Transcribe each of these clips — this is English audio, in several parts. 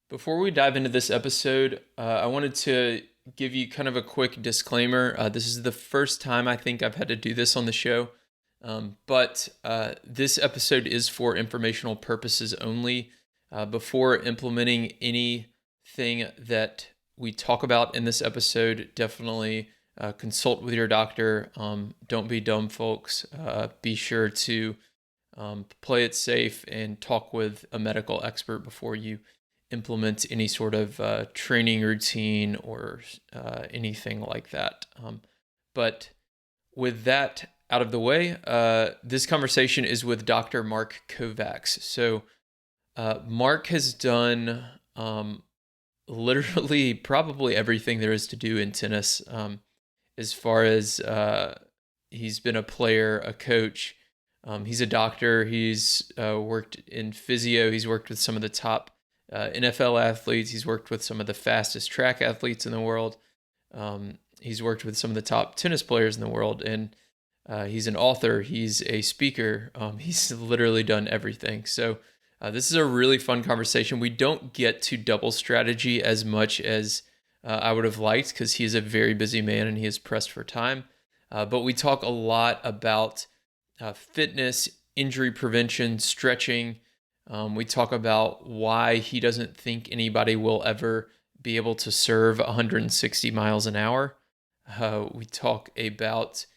Before we dive into this episode, I wanted to give you kind of a quick disclaimer. This is the first time I think I've had to do this on the show, but this episode is for informational purposes only. Before implementing anything that we talk about in this episode, definitely consult with your doctor. Don't be dumb, folks. Be sure to play it safe and talk with a medical expert before you implement any sort of training routine or anything like that. But with that out of the way, this conversation is with Dr. Mark Kovacs. So Mark has done literally probably everything there is to do in tennis, as far as he's been a player, a coach. He's a doctor. He's worked in physio. He's worked with some of the top NFL athletes. He's worked with some of the fastest track athletes in the world. He's worked with some of the top tennis players in the world. And he's an author. He's a speaker. He's literally done everything. So this is a really fun conversation. We don't get to double strategy as much as I would have liked because he is a very busy man and he is pressed for time. But we talk a lot about fitness, injury prevention, stretching. We talk about why he doesn't think anybody will ever be able to serve 160 miles an hour. We talk about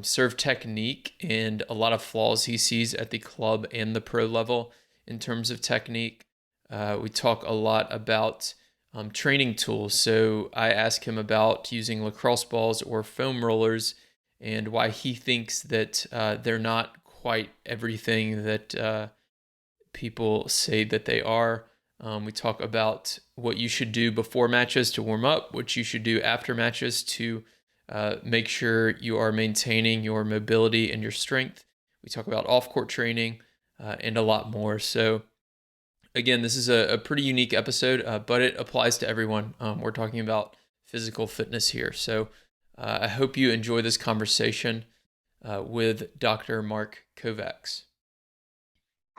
serve technique and a lot of flaws he sees at the club and the pro level in terms of technique. We talk a lot about training tools. So I ask him about using lacrosse balls or foam rollers and why he thinks that they're not quite everything that people say that they are. We talk about what you should do before matches to warm up, what you should do after matches to make sure you are maintaining your mobility and your strength. We talk about off-court training and a lot more. So again, this is a pretty unique episode, but it applies to everyone. We're talking about physical fitness here. So I hope you enjoy this conversation with Dr. Mark Kovacs.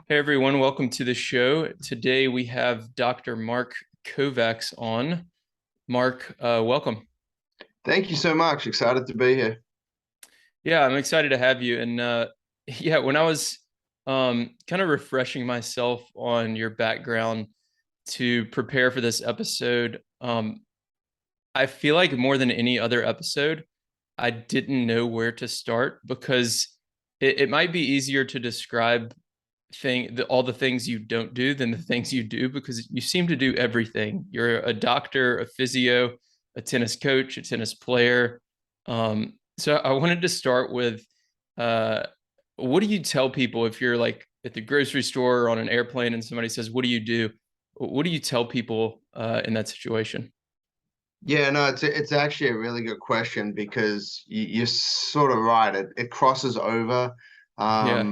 Hey everyone, welcome to the show. Today we have Dr. Mark Kovacs on. Mark, welcome. Thank you so much. Excited to be here. Yeah, I'm excited to have you. And yeah, when I was kind of refreshing myself on your background to prepare for this episode, I feel like more than any other episode, I didn't know where to start because it might be easier to describe all the things you don't do than the things you do because you seem to do everything. You're a doctor, a physio, a tennis coach, a tennis player. So I wanted to start with uh, what do you tell people if you're like at the grocery store or on an airplane and somebody says, "What do you do?" What do you tell people in that situation? Yeah, no, it's actually a really good question because you're sort of right. It crosses over Yeah.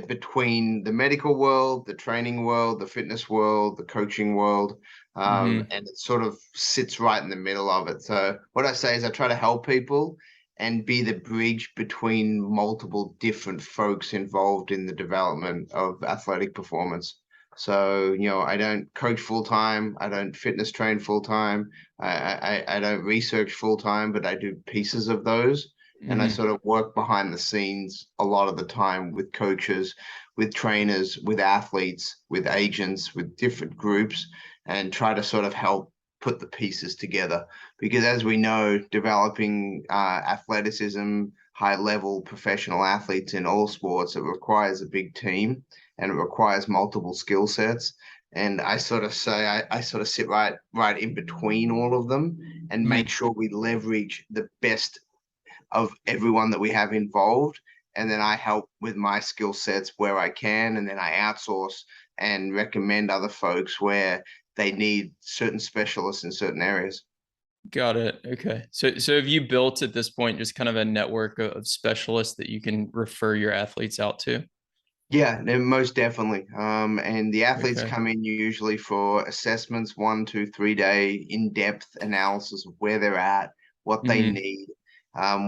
between the medical world, the training world, the fitness world, the coaching world, Hmm. and it sort of sits right in the middle of it. So what I say is I try to help people and be the bridge between multiple different folks involved in the development of athletic performance. So, I don't coach full time. I don't fitness train full time. I don't research full time, but I do pieces of those. And I Hmm. sort of work behind the scenes a lot of the time with coaches, with trainers, with athletes, with agents, with different groups, and try to sort of help put the pieces together. Because as we know, developing athleticism, high level professional athletes in all sports, it requires a big team and it requires multiple skill sets. And I sort of say I sort of sit right in between all of them and make Hmm. sure we leverage the best of everyone that we have involved. And then I help with my skill sets where I can, and then I outsource and recommend other folks where they need certain specialists in certain areas. Got it. Okay. So have you built at this point just kind of a network of specialists that you can refer your athletes out to? Yeah, most definitely. And the athletes Okay. come in usually for assessments, 1, 2, 3 day in-depth analysis of where they're at, what they Hmm. need,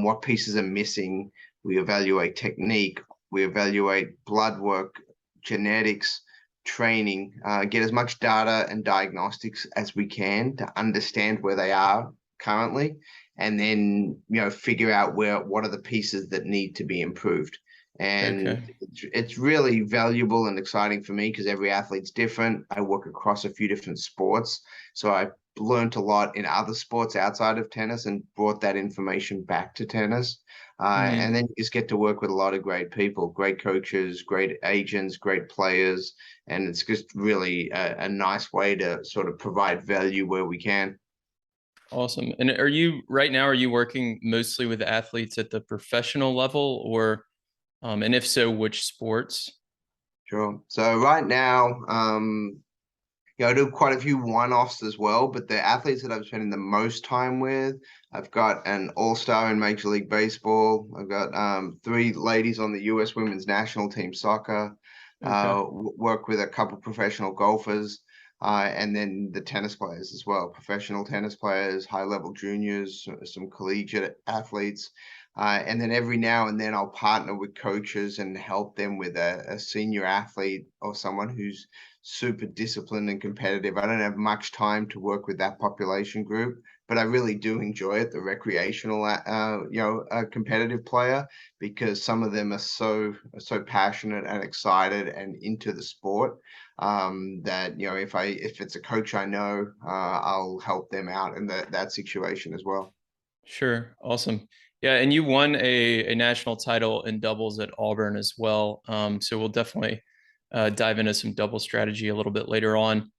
what pieces are missing. We evaluate technique, we evaluate blood work, genetics, training, get as much data and diagnostics as we can to understand where they are currently, and then figure out what are the pieces that need to be improved. And Okay. it's really valuable and exciting for me because every athlete's different. I work across a few different sports, so I learned a lot in other sports outside of tennis and brought that information back to tennis. And Mm. then you just get to work with a lot of great people, great coaches, great agents, great players, and it's just really a nice way to sort of provide value where we can. Awesome. And are you working mostly with athletes at the professional level, or and if so, which sports? Sure. So right now, I do quite a few one-offs as well, but the athletes that I'm spending the most time with, I've got an all-star in Major League Baseball. I've got three ladies on the U.S. Women's National Team soccer. Okay. Work with a couple professional golfers, and then the tennis players as well. Professional tennis players, high-level juniors, some collegiate athletes. And then every now and then I'll partner with coaches and help them with a senior athlete or someone who's super disciplined and competitive. I don't have much time to work with that population group, but I really do enjoy it. The recreational, competitive player, because some of them are so passionate and excited and into the sport, that if it's a coach I know, I'll help them out in that situation as well. Sure. Awesome. Yeah, and you won a national title in doubles at Auburn as well. So we'll definitely dive into some double strategy a little bit later on.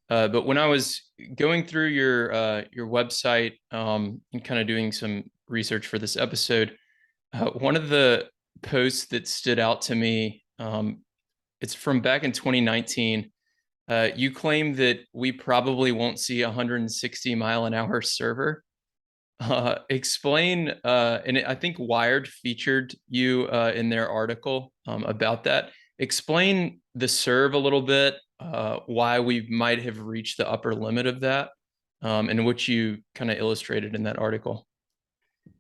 But when I was going through your website and kind of doing some research for this episode, one of the posts that stood out to me, it's from back in 2019. You claim that we probably won't see a 160-mile-an-hour server. Explain, and I think Wired featured you in their article about that. Explain the serve a little bit, why we might have reached the upper limit of that, and what you kind of illustrated in that article.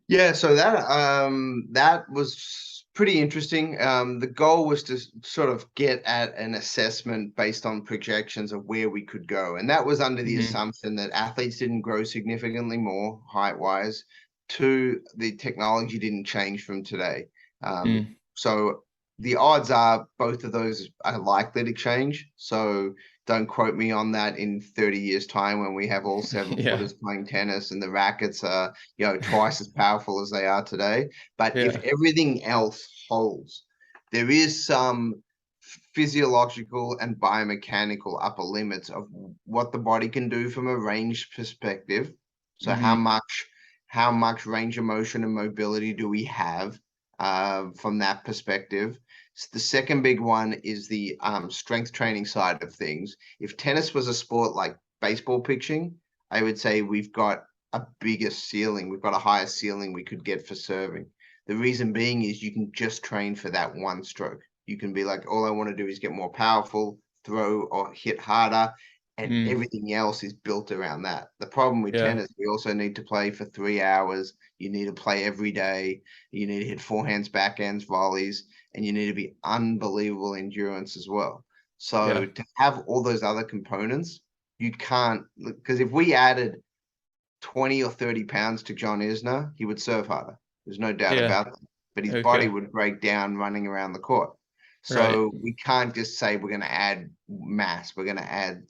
Yeah, so that was pretty interesting. The goal was to sort of get at an assessment based on projections of where we could go, and that was under the Hmm. assumption that athletes didn't grow significantly more height-wise. Two, the technology didn't change from today. Mm. So the odds are both of those are likely to change. So don't quote me on that in 30 years' time when we have all seven Yeah. footers playing tennis and the rackets are twice as powerful as they are today. But if Yeah. everything else holds, there is some physiological and biomechanical upper limits of what the body can do from a range perspective. So Hmm. how much range of motion and mobility do we have from that perspective? So the second big one is the strength training side of things. If tennis was a sport like baseball pitching, I would say we've got a bigger ceiling. We've got a higher ceiling we could get for serving. The reason being is you can just train for that one stroke. You can be like, all I want to do is get more powerful, throw or hit harder, and Mm. everything else is built around that. The problem with Yeah. tennis, we also need to play for 3 hours. You need to play every day. You need to hit forehands, backhands, volleys, and you need to be unbelievable endurance as well. So Yeah. to have all those other components, you can't, because if we added 20 or 30 pounds to John Isner, he would serve harder. There's no doubt Yeah. about that. But his body Okay. would break down running around the court. Right. So we can't just say we're going to add mass. We're going to add,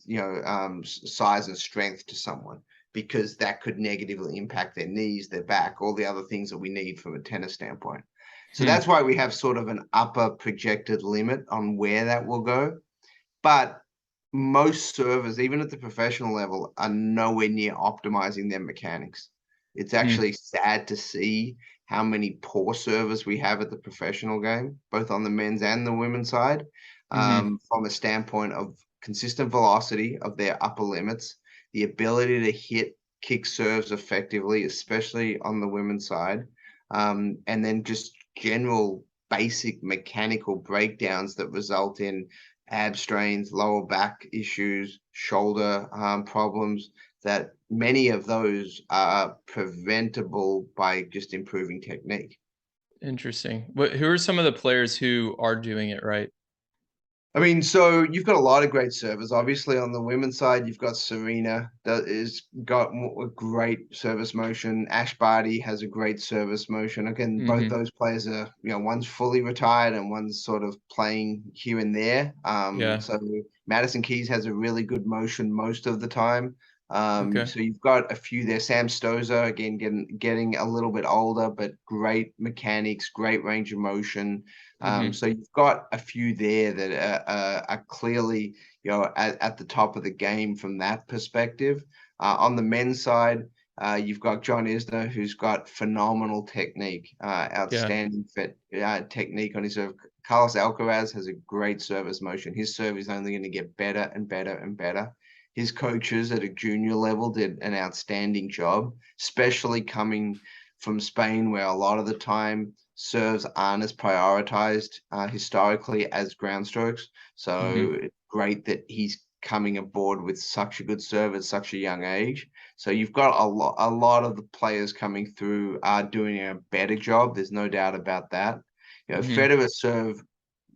size and strength to someone because that could negatively impact their knees, their back, all the other things that we need from a tennis standpoint. So Hmm. that's why we have sort of an upper projected limit on where that will go. But most servers, even at the professional level, are nowhere near optimizing their mechanics. It's Hmm. actually sad to see how many poor servers we have at the professional game, both on the men's and the women's side, Hmm. from a standpoint of consistent velocity of their upper limits, the ability to hit kick serves effectively, especially on the women's side, and then just general basic mechanical breakdowns that result in ab strains, lower back issues, shoulder problems, that many of those are preventable by just improving technique. Interesting. Who are some of the players who are doing it right? I mean, so you've got a lot of great servers. Obviously, on the women's side, you've got Serena that is got a great service motion. Ash Barty has a great service motion. Again, both Mm-hmm. those players are, one's fully retired and one's sort of playing here and there. Yeah. So Madison Keys has a really good motion most of the time. Okay. So you've got a few there. Sam Stosur, again, getting a little bit older, but great mechanics, great range of motion. Mm-hmm. So you've got a few there that are clearly, at the top of the game from that perspective. On the men's side, you've got John Isner, who's got phenomenal technique, Yeah. outstanding technique on his serve. Carlos Alcaraz has a great service motion. His serve is only going to get better and better and better. His coaches at a junior level did an outstanding job, especially coming from Spain, where a lot of the time serves aren't as prioritized historically as ground strokes. Mm-hmm. So it's great that he's coming aboard with such a good serve at such a young age. So you've got a lot of the players coming through are doing a better job. There's no doubt about that. Mm-hmm. Federer's serve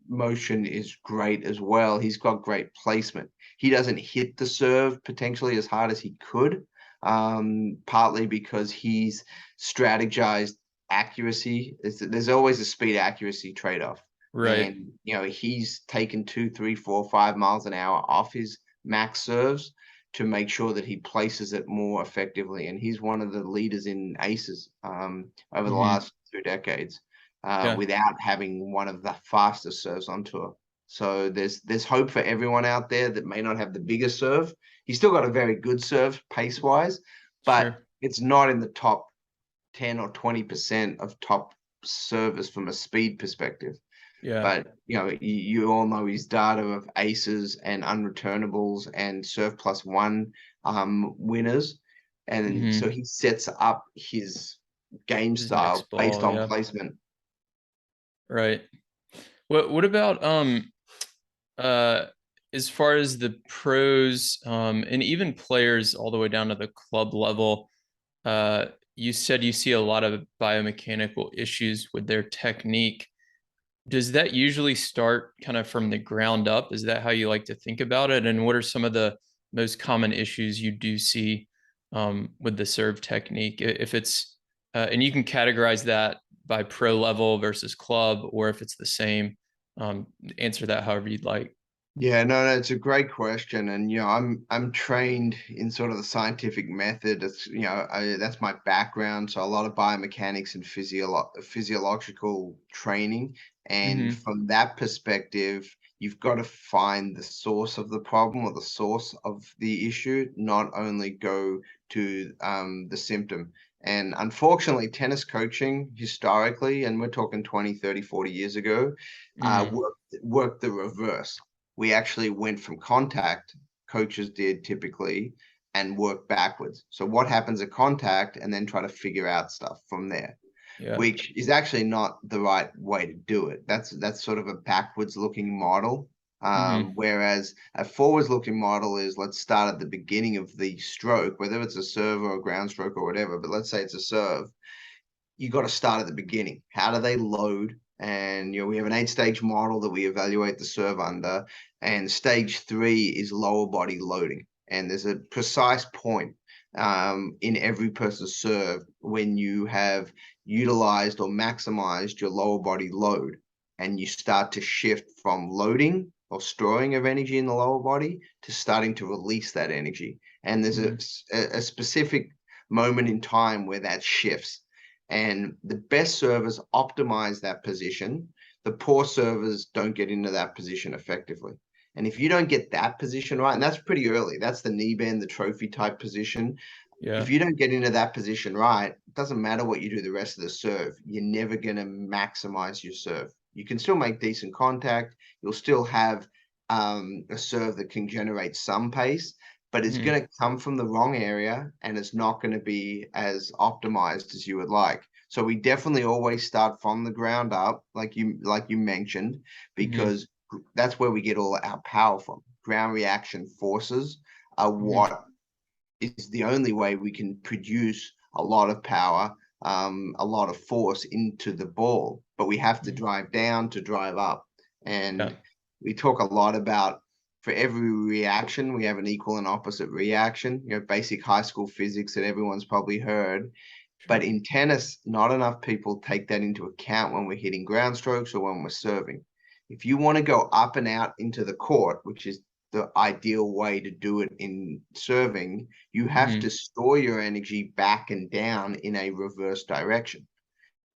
motion is great as well. He's got great placement. He doesn't hit the serve potentially as hard as he could, partly because he's strategized accuracy. There's always a speed accuracy trade off. Right. And, he's taken 2, 3, 4, 5 miles an hour off his max serves to make sure that he places it more effectively. And he's one of the leaders in aces over the Mm-hmm. last 2 decades Yeah. without having one of the fastest serves on tour. So there's hope for everyone out there that may not have the biggest serve. He's still got a very good serve pace wise, but Sure. it's not in the top 10 or 20% of top servers from a speed perspective. Yeah. But you all know his data of aces and unreturnables and serve plus one winners, and Mm-hmm. so he sets up his game His next style based ball. on Yeah. placement. Right. What about uh as far as the pros and even players all the way down to the club level, uh you said you see a lot of biomechanical issues with their technique. Does that usually start kind of from the ground up? Is that how you like to think about it? And what are some of the most common issues you do see with the serve technique? If it's and you can categorize that by pro level versus club, or if it's the same, answer that however you'd like. Yeah, no, it's a great question, and I'm trained in sort of the scientific method. That's my background, so a lot of biomechanics and physiological training, and Mm-hmm. from that perspective, you've got to find the source of the problem or the source of the issue, not only go to the symptom. And unfortunately, tennis coaching historically, and we're talking 20, 30, 40 years ago, Mm-hmm. worked the reverse. We actually went from contact, coaches did typically, and work backwards. So what happens at contact, and then try to figure out stuff from there, Yeah. which is actually not the right way to do it. That's sort of a backwards looking model. Mm-hmm. Whereas a forwards looking model is, let's start at the beginning of the stroke, whether it's a serve or a ground stroke or whatever, but let's say it's a serve. You got to start at the beginning. How do they load? And we have an 8-stage model that we evaluate the serve under, and stage 3 is lower body loading. And there's a precise point in every person's serve when you have utilized or maximized your lower body load, and you start to shift from loading or storing of energy in the lower body to starting to release that energy. And there's Mm-hmm. a specific moment in time where that shifts, and the best servers optimize that position. The poor servers don't get into that position effectively. And if you don't get that position right, and that's pretty early, that's the knee bend, the trophy type position. Yeah. If you don't get into that position right, it doesn't matter what you do the rest of the serve. You're never going to maximize your serve. You can still make decent contact. You'll still have a serve that can generate some pace, but it's Mm-hmm. going to come from the wrong area, and it's not going to be as optimized as you would like. So we definitely always start from the ground up, like you mentioned, Mm-hmm. because that's where we get all our power from. Ground reaction forces are Mm-hmm. what is the only way we can produce a lot of power, a lot of force into the ball. But we have to Mm-hmm. drive down to drive up. And Yeah. we talk a lot about for every reaction, we have an equal and opposite reaction, basic high school physics that everyone's probably heard. But Sure. in tennis, not enough people take that into account when we're hitting ground strokes or when we're serving. If you want to go up and out into the court, which is the ideal way to do it in serving, you have Mm-hmm. to store your energy back and down in a reverse direction.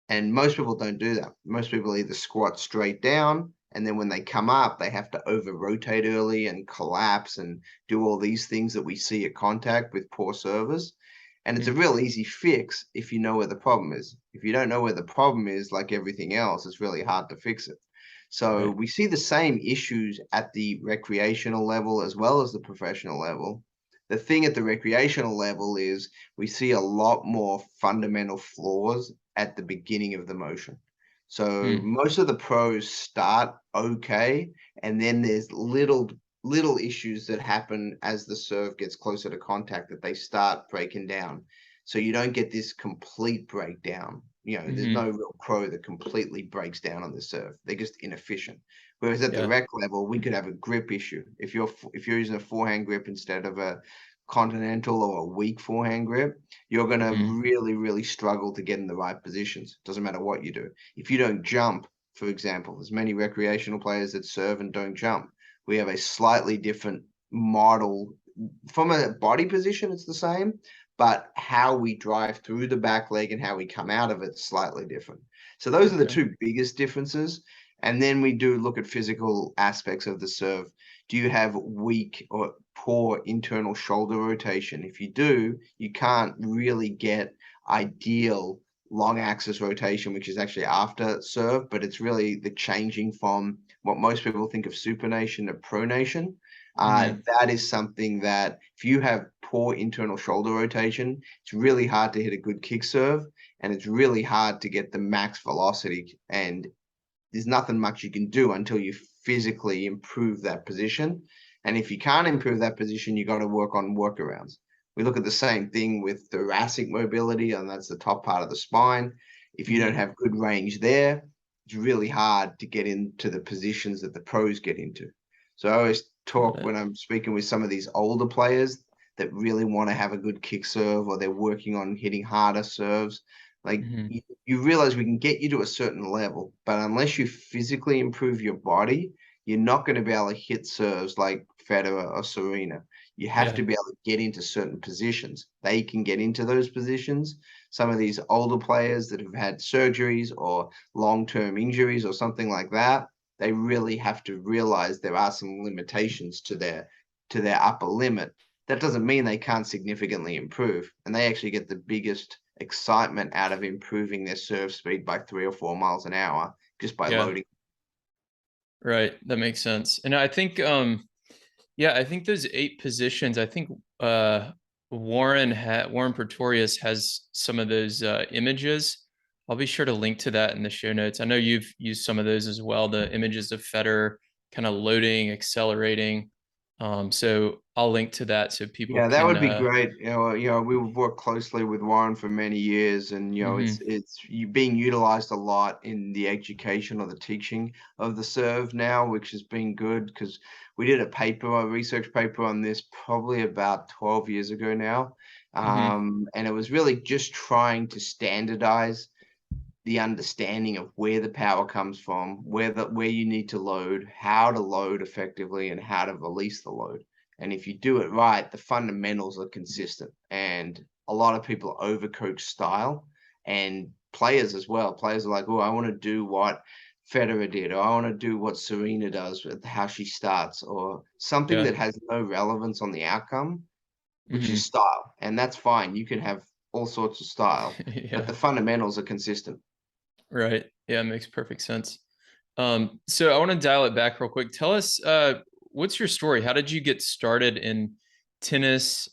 And most people don't do that. Most people either squat straight down, and then when they come up, they have to over rotate early and collapse and do all these things that we see at contact with poor servers. And it's a Mm-hmm. real easy fix if you know where the problem is. If you don't know where the problem is, like everything else, it's really hard to fix it. So Right. we see the same issues at the recreational level as well as the professional level. The thing at the recreational level is we see a lot more fundamental flaws at the beginning of the motion. So Mm. most of the pros start okay, and then there's little issues that happen as the serve gets closer to contact that they start breaking down. So you don't get this complete breakdown. There's Mm-hmm. no real pro that completely breaks down on the serve. They're just inefficient. Whereas at the Yeah. rec level, we could have a grip issue. If you're using a forehand grip instead of a continental or a weak forehand grip, you're going to Mm-hmm. really struggle to get in the right positions. Doesn't matter what you do. If you don't jump, for example, there's many recreational players that serve and don't jump. We have a slightly different model from a body position. It's the same, but how we drive through the back leg and how we come out of it slightly different. So those are the Okay. two biggest differences. And then we do look at physical aspects of the serve. Do you have weak or poor internal shoulder rotation? If you do, you can't really get ideal long axis rotation, which is actually after serve, but it's really the changing from what most people think of supination to pronation. Mm-hmm. That is something that if you have poor internal shoulder rotation, it's really hard to hit a good kick serve, and it's really hard to get the max velocity. And there's nothing much you can do until you physically improve that position. And if you can't improve that position, you got to work on workarounds. We look at the same thing with thoracic mobility, and that's the top part of the spine. If you don't Mm-hmm. have good range there, it's really hard to get into the positions that the pros get into. So I always Got talk it. when I'm speaking with some of these older players that really want to have a good kick serve or they're working on hitting harder serves. Like Mm-hmm. you realize we can get you to a certain level, but unless you physically improve your body, you're not going to be able to hit serves like Federer or Serena. You have Yeah. to be able to get into certain positions. They can get into those positions. Some of these older players that have had surgeries or long-term injuries or something like that, they really have to realize there are some limitations to their upper limit. That doesn't mean they can't significantly improve, and they actually get the biggest excitement out of improving their serve speed by 3 or 4 miles an hour just by Yeah. loading. Right. That makes sense. And I think yeah, I think those 8 positions, I think Warren Pretorius has some of those images. I'll be sure to link to that in the show notes. I know you've used some of those as well, the images of Federer kind of loading, accelerating. So I'll link to that so people Yeah, that can would be great. We've worked closely with Warren for many years, and mhm, it's being utilized a lot in the education or the teaching of the serve now, which has been good because we did a research paper on this probably about 12 years ago now, mhm, and it was really just trying to standardize the understanding of where the power comes from, where you need to load, how to load effectively, and how to release the load. And if you do it right, the fundamentals are consistent. And a lot of people overcoach style and players as well. Players are like, oh, I want to do what Federer did, or I want to do what Serena does with how she starts, or something yeah, that has no relevance on the outcome, which is mhm, style. And that's fine. You can have all sorts of style, but yeah, the fundamentals are consistent. right. Yeah, it makes perfect sense. So I want to dial it back real quick. Tell us, what's your story? How did you get started in tennis?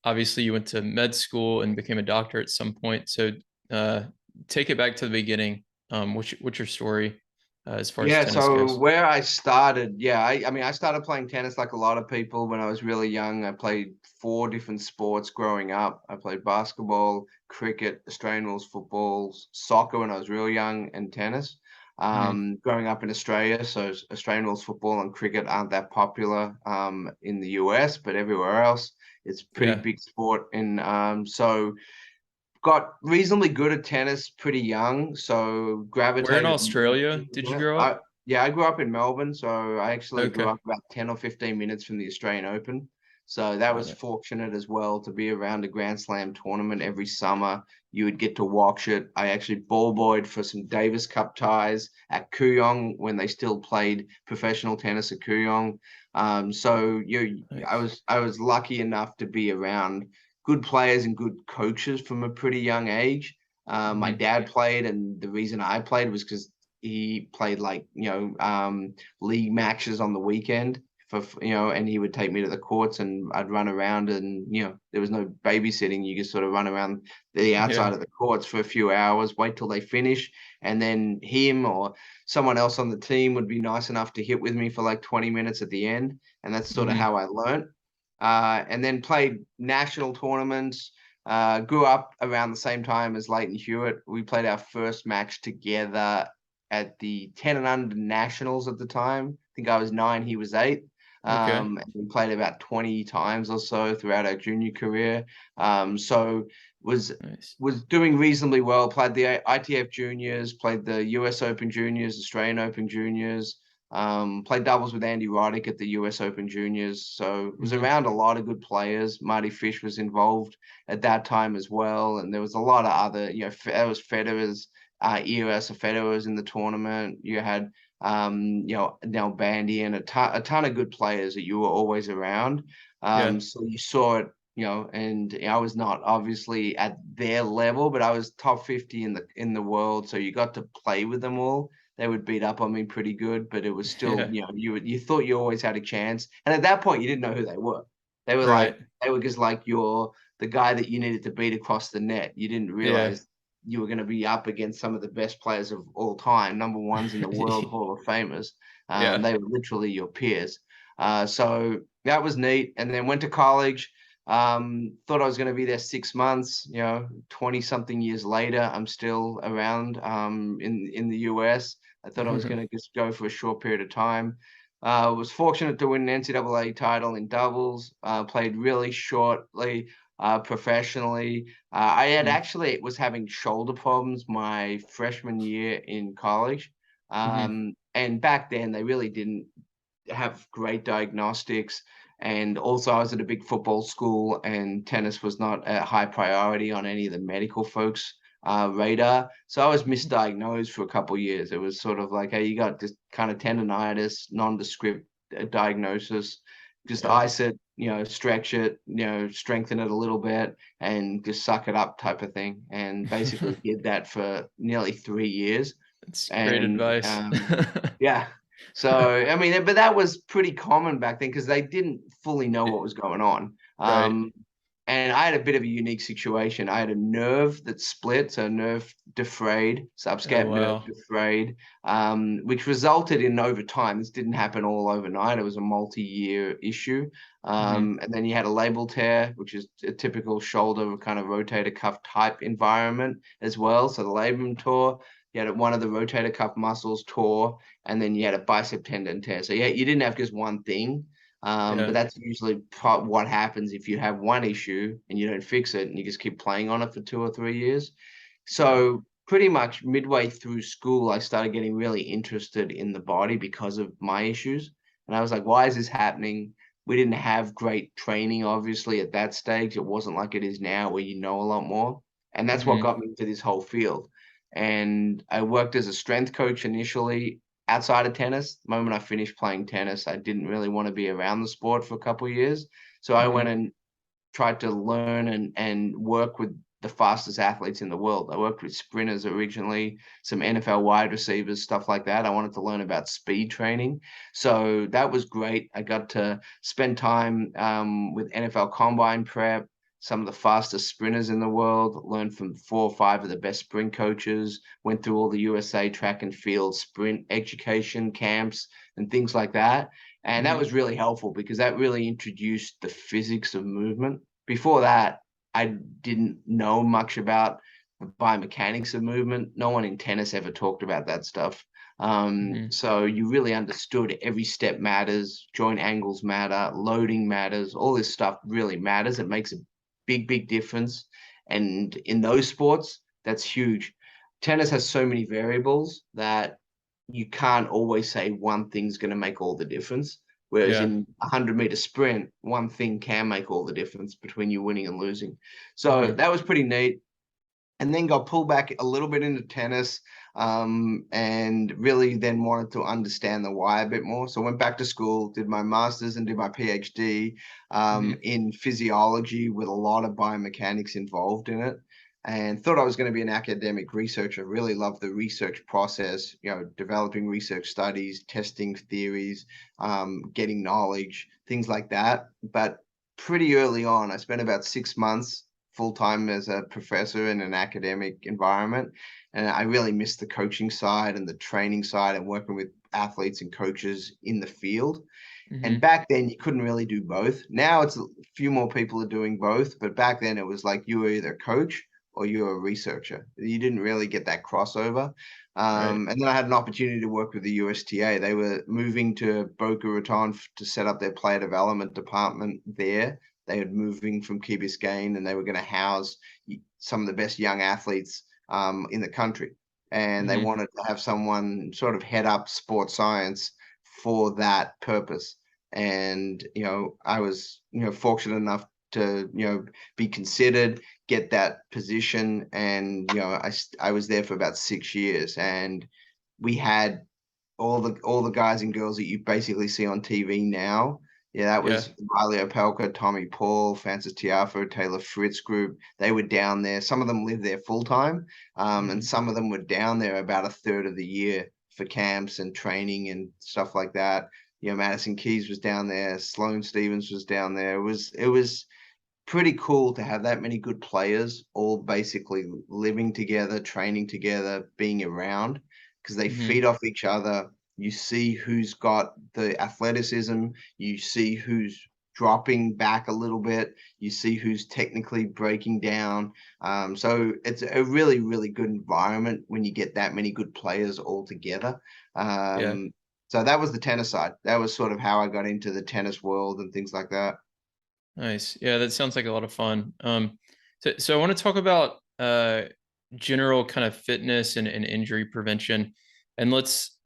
Obviously, you went to med school and became a doctor at some point. So uh, take it back to the beginning. What's your story as far as Yeah, tennis so goes? where I started, I mean, I started playing tennis like a lot of people when I was really young. I played 4 different sports growing up. I played basketball, cricket, Australian rules football, soccer when I was real young, and tennis. Mm-hmm. Growing up in Australia, so Australian rules football and cricket aren't that popular in the US, but everywhere else, it's pretty Yeah. big sport. And so got reasonably good at tennis pretty young, so Where in gravitated more Australia towards did you that. grow up? Yeah, I grew up in Melbourne, so I actually grew Okay. up about 10 or 15 minutes from the Australian Open. So that Got was it. fortunate as well to be around a Grand Slam tournament every summer. You would get to watch it. I actually ball boyed for some Davis Cup ties at Kooyong when they still played professional tennis at Kooyong. So Nice. I was lucky enough to be around good players and good coaches from a pretty young age. My Mm-hmm. dad played, and the reason I played was because he played league matches on the weekend and he would take me to the courts and I'd run around and there was no babysitting. You just sort of run around the Yeah. outside of the courts for a few hours, wait till they finish, and then him or someone else on the team would be nice enough to hit with me for like 20 minutes at the end, and that's sort of Mm-hmm. how I learned. And then played national tournaments. Grew up around the same time as Leighton Hewitt. We played our first match together at the 10 and under nationals at the time. I think I was 9, he was 8. Okay. And we played about 20 times or so throughout our junior career. So was Nice. was doing reasonably well. Played the ITF juniors, played the US Open juniors, Australian Open juniors. Played doubles with Andy Roddick at the US Open Juniors. So was Mm-hmm. around a lot of good players. Marty Fish was involved at that time as well. And there was a lot of other, that was Federer's era. So Federer was in the tournament. You had, Nell Bandy and a ton of good players that you were always around. Yeah. So you saw it, and I was not obviously at their level, but I was top 50 in the world. So you got to play with them all. They would beat up on me pretty good, but it was still, Yeah. you thought you always had a chance. And at that point, you didn't know who they were. They were Right. like, they were just like you're the guy that you needed to beat across the net. You didn't Yeah. realize you were going to be up against some of the best players of all time, number ones in the world Hall of Famers. Yeah. They were literally your peers. So that was neat. And then went to college. Thought I was going to be there 6 months. 20 something years later, I'm still around in the US. I thought I was going to just go for a short period of time. Was fortunate to win an NCAA title in doubles. Played really shortly professionally. I had Mm-hmm. actually was having shoulder problems my freshman year in college. Mm-hmm. And back then they really didn't have great diagnostics. And also, I was at a big football school, and tennis was not a high priority on any of the medical folks' radar. So I was misdiagnosed for a couple of years. It was sort of like, hey, you got this kind of tendonitis, nondescript diagnosis. Just Yeah. ice it, stretch it, strengthen it a little bit, and just suck it up, type of thing. And basically did that for nearly 3 years. That's great And advice. yeah. So, I mean, but that was pretty common back then because they didn't fully know what was going on. Right. And I had a bit of a unique situation. I had a nerve that split, so nerve defrayed, Oh subscap nerve wow. defrayed, which resulted in over time. This didn't happen all overnight. It was a multi-year issue. Mm-hmm. And then you had a labral tear, which is a typical shoulder kind of rotator cuff type environment as well. So the labrum tore. You had one of the rotator cuff muscles tore, and then you had a bicep tendon tear. So yeah, you didn't have just one thing. But Yeah. that's usually what happens if you have one issue and you don't fix it and you just keep playing on it for 2 or 3 years. Yeah. So pretty much midway through school, I started getting really interested in the body because of my issues. And I was like, why is this happening? We didn't have great training, obviously, at that stage. It wasn't like it is now where you know a lot more. And that's what Mm-hmm. got me into this whole field. And I worked as a strength coach initially outside of tennis. The moment I finished playing tennis, I didn't really want to be around the sport for a couple of years. So I Mm-hmm. went and tried to learn and work with the fastest athletes in the world. I worked with sprinters originally, some NFL wide receivers, stuff like that. I wanted to learn about speed training. So that was great. I got to spend time with NFL combine prep, some of the fastest sprinters in the world, learned from 4 or 5 of the best sprint coaches, went through all the USA track and field sprint education camps and things like that. And that Mm-hmm. was really helpful because that really introduced the physics of movement. Before that, I didn't know much about the biomechanics of movement. No one in tennis ever talked about that stuff. Mm-hmm. So you really understood every step matters, joint angles matter, loading matters, all this stuff really matters. It makes a big difference. And in those sports, that's huge. Tennis has so many variables that you can't always say one thing's going to make all the difference. Whereas Yeah. in a 100-meter sprint, one thing can make all the difference between you winning and losing. So Mm-hmm. that was pretty neat. And then got pulled back a little bit into tennis, and really then wanted to understand the why a bit more. So I went back to school, did my master's and did my PhD Mm-hmm. in physiology with a lot of biomechanics involved in it, and thought I was going to be an academic researcher. Really loved the research process, developing research studies, testing theories, getting knowledge, things like that. But pretty early on, I spent about 6 months full time as a professor in an academic environment. And I really missed the coaching side and the training side and working with athletes and coaches in the field. And Mm-hmm. back then, you couldn't really do both. Now it's a few more people are doing both. But back then, it was like you were either a coach or you were a researcher. You didn't really get that crossover. Right. And then I had an opportunity to work with the USTA. They were moving to Boca Raton to set up their player development department there. They were moving from Key Biscayne, and they were going to house some of the best young athletes in the country. And they Mm-hmm. wanted to have someone sort of head up sports science for that purpose. And I was fortunate enough to be considered, get that position, and I was there for about 6 years, and we had all the guys and girls that you basically see on TV now. Yeah, that Yeah. was Riley Opelka, Tommy Paul, Francis Tiafoe, Taylor Fritz group. They were down there. Some of them lived there full time, and Mm-hmm. some of them were down there about a third of the year for camps and training and stuff like that. Madison Keys was down there. Sloane Stevens was down there. It was pretty cool to have that many good players all basically living together, training together, being around because they Mm-hmm. feed off each other. You see who's got the athleticism, you see who's dropping back a little bit, you see who's technically breaking down. So it's a really good environment when you get that many good players all together. Yeah. So that was the tennis side. That was sort of how I got into the tennis world and things like that. Nice. Yeah, that sounds like a lot of fun. So I want to talk about general kind of fitness and injury prevention. And let's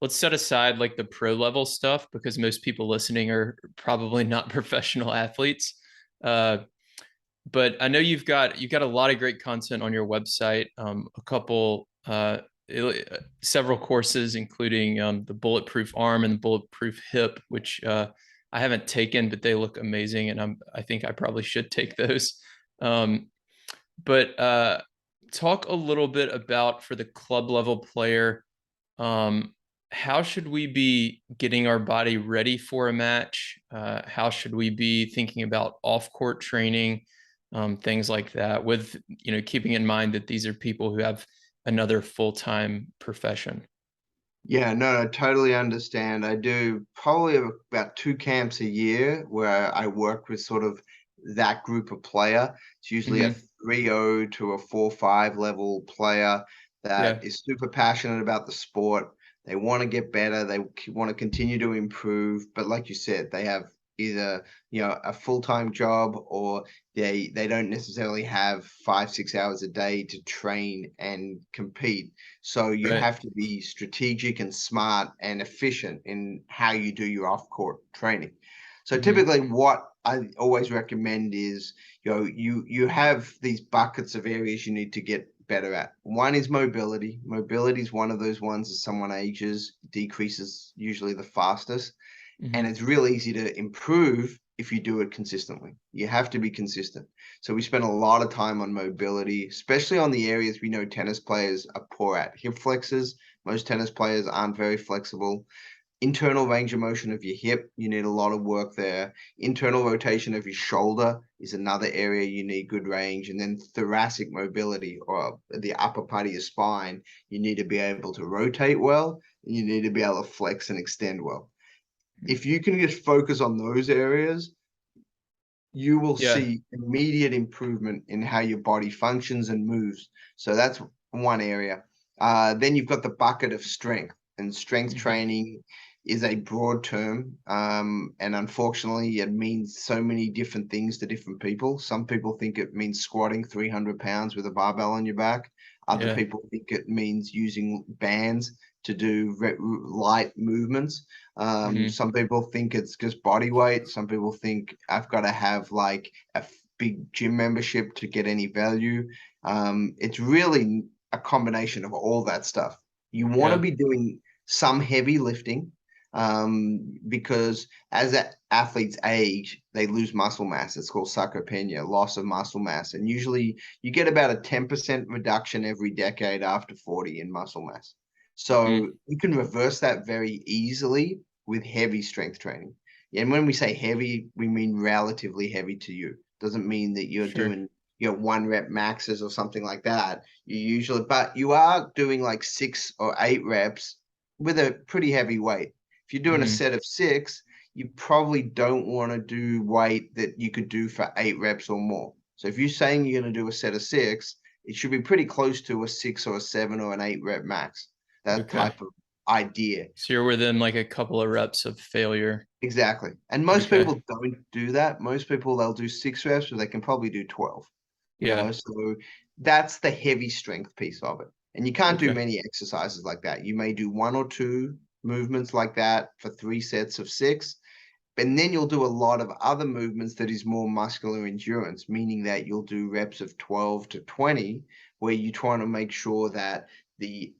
set aside like the pro level stuff because most people listening are probably not professional athletes. Uh, but I know you've got a lot of great content on your website. A couple several courses, including the bulletproof arm and the bulletproof hip, which I haven't taken, but they look amazing, and I think I probably should take those. Um, but talk a little bit about for the club level player. Um, how should we be getting our body ready for a match? How should we be thinking about off court training? Things like that, with keeping in mind that these are people who have another full-time profession. Yeah, no, I totally understand. I do probably about two camps a year where I work with sort of that group of player. It's usually a Hmm. 3.0 to a 4.5 level player Yeah. that is super passionate about the sport. They want to get better. They want to continue to improve. But like you said, they have either, a full-time job, or they don't necessarily have 5, 6 hours a day to train and compete. So you Right. have to be strategic and smart and efficient in how you do your off-court training. So Hmm. typically what I always recommend is, you have these buckets of areas you need to get better at. One is mobility. Mobility is one of those ones as someone ages, decreases usually the fastest. And Hmm. it's real easy to improve if you do it consistently. You have to be consistent. So we spend a lot of time on mobility, especially on the areas we know tennis players are poor at. Hip flexors, most tennis players aren't very flexible. Internal range of motion of your hip, you need a lot of work there. Internal rotation of your shoulder is another area you need good range. And then thoracic mobility, or the upper part of your spine, you need to be able to rotate well, and you need to be able to flex and extend well. If you can just focus on those areas, you will Yeah. see immediate improvement in how your body functions and moves. So that's one area. Then you've got the bucket of strength, and strength Mm-hmm. training is a broad term. And unfortunately, it means so many different things to different people. Some people think it means squatting 300 pounds with a barbell on your back. Other Yeah. people think it means using bands to do light movements. Mm-hmm. Some people think it's just body weight. Some people think I've got to have like a big gym membership to get any value. It's really a combination of all that stuff. You want to Yeah. be doing some heavy lifting, because as athletes age, they lose muscle mass. It's called sarcopenia, loss of muscle mass. And usually you get about a 10% reduction every decade after 40 in muscle mass. Mm-hmm. So you can reverse that very easily with heavy strength training. And when we say heavy, we mean relatively heavy to you. Doesn't mean that you're Sure. doing 1 rep maxes or something like that. You usually, but you are doing like 6 or 8 reps with a pretty heavy weight. If you're doing a Mm-hmm. set of 6, you probably don't want to do weight that you could do for 8 reps or more. So if you're saying you're going to do a set of 6, it should be pretty close to a 6 or a 7 or an 8 rep max. That Okay. type of idea. So you're within like a couple of reps of failure. Exactly. And most Okay. people don't do that. Most people, they'll do 6 reps, but they can probably do 12. Yeah. So that's the heavy strength piece of it. And you can't do Okay. many exercises like that. You may do 1 or 2 movements like that for 3 sets of 6. And then you'll do a lot of other movements that is more muscular endurance, meaning that you'll do reps of 12 to 20, where you're trying to make sure that the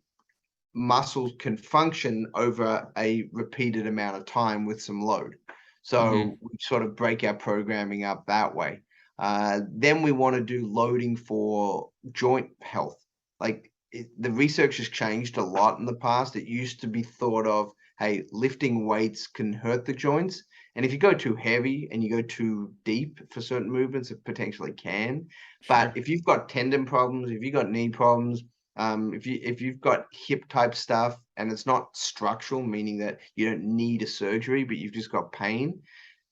muscles can function over a repeated amount of time with some load. Mm-hmm. So we sort of break our programming up that way. Then we want to do loading for joint health. Like the research has changed a lot in the past. It used to be thought of, hey, lifting weights can hurt the joints. And if you go too heavy and you go too deep for certain movements, it potentially can. But Sure. if you've got tendon problems, if you've got knee problems, if you've got hip type stuff and it's not structural, meaning that you don't need a surgery, but you've just got pain,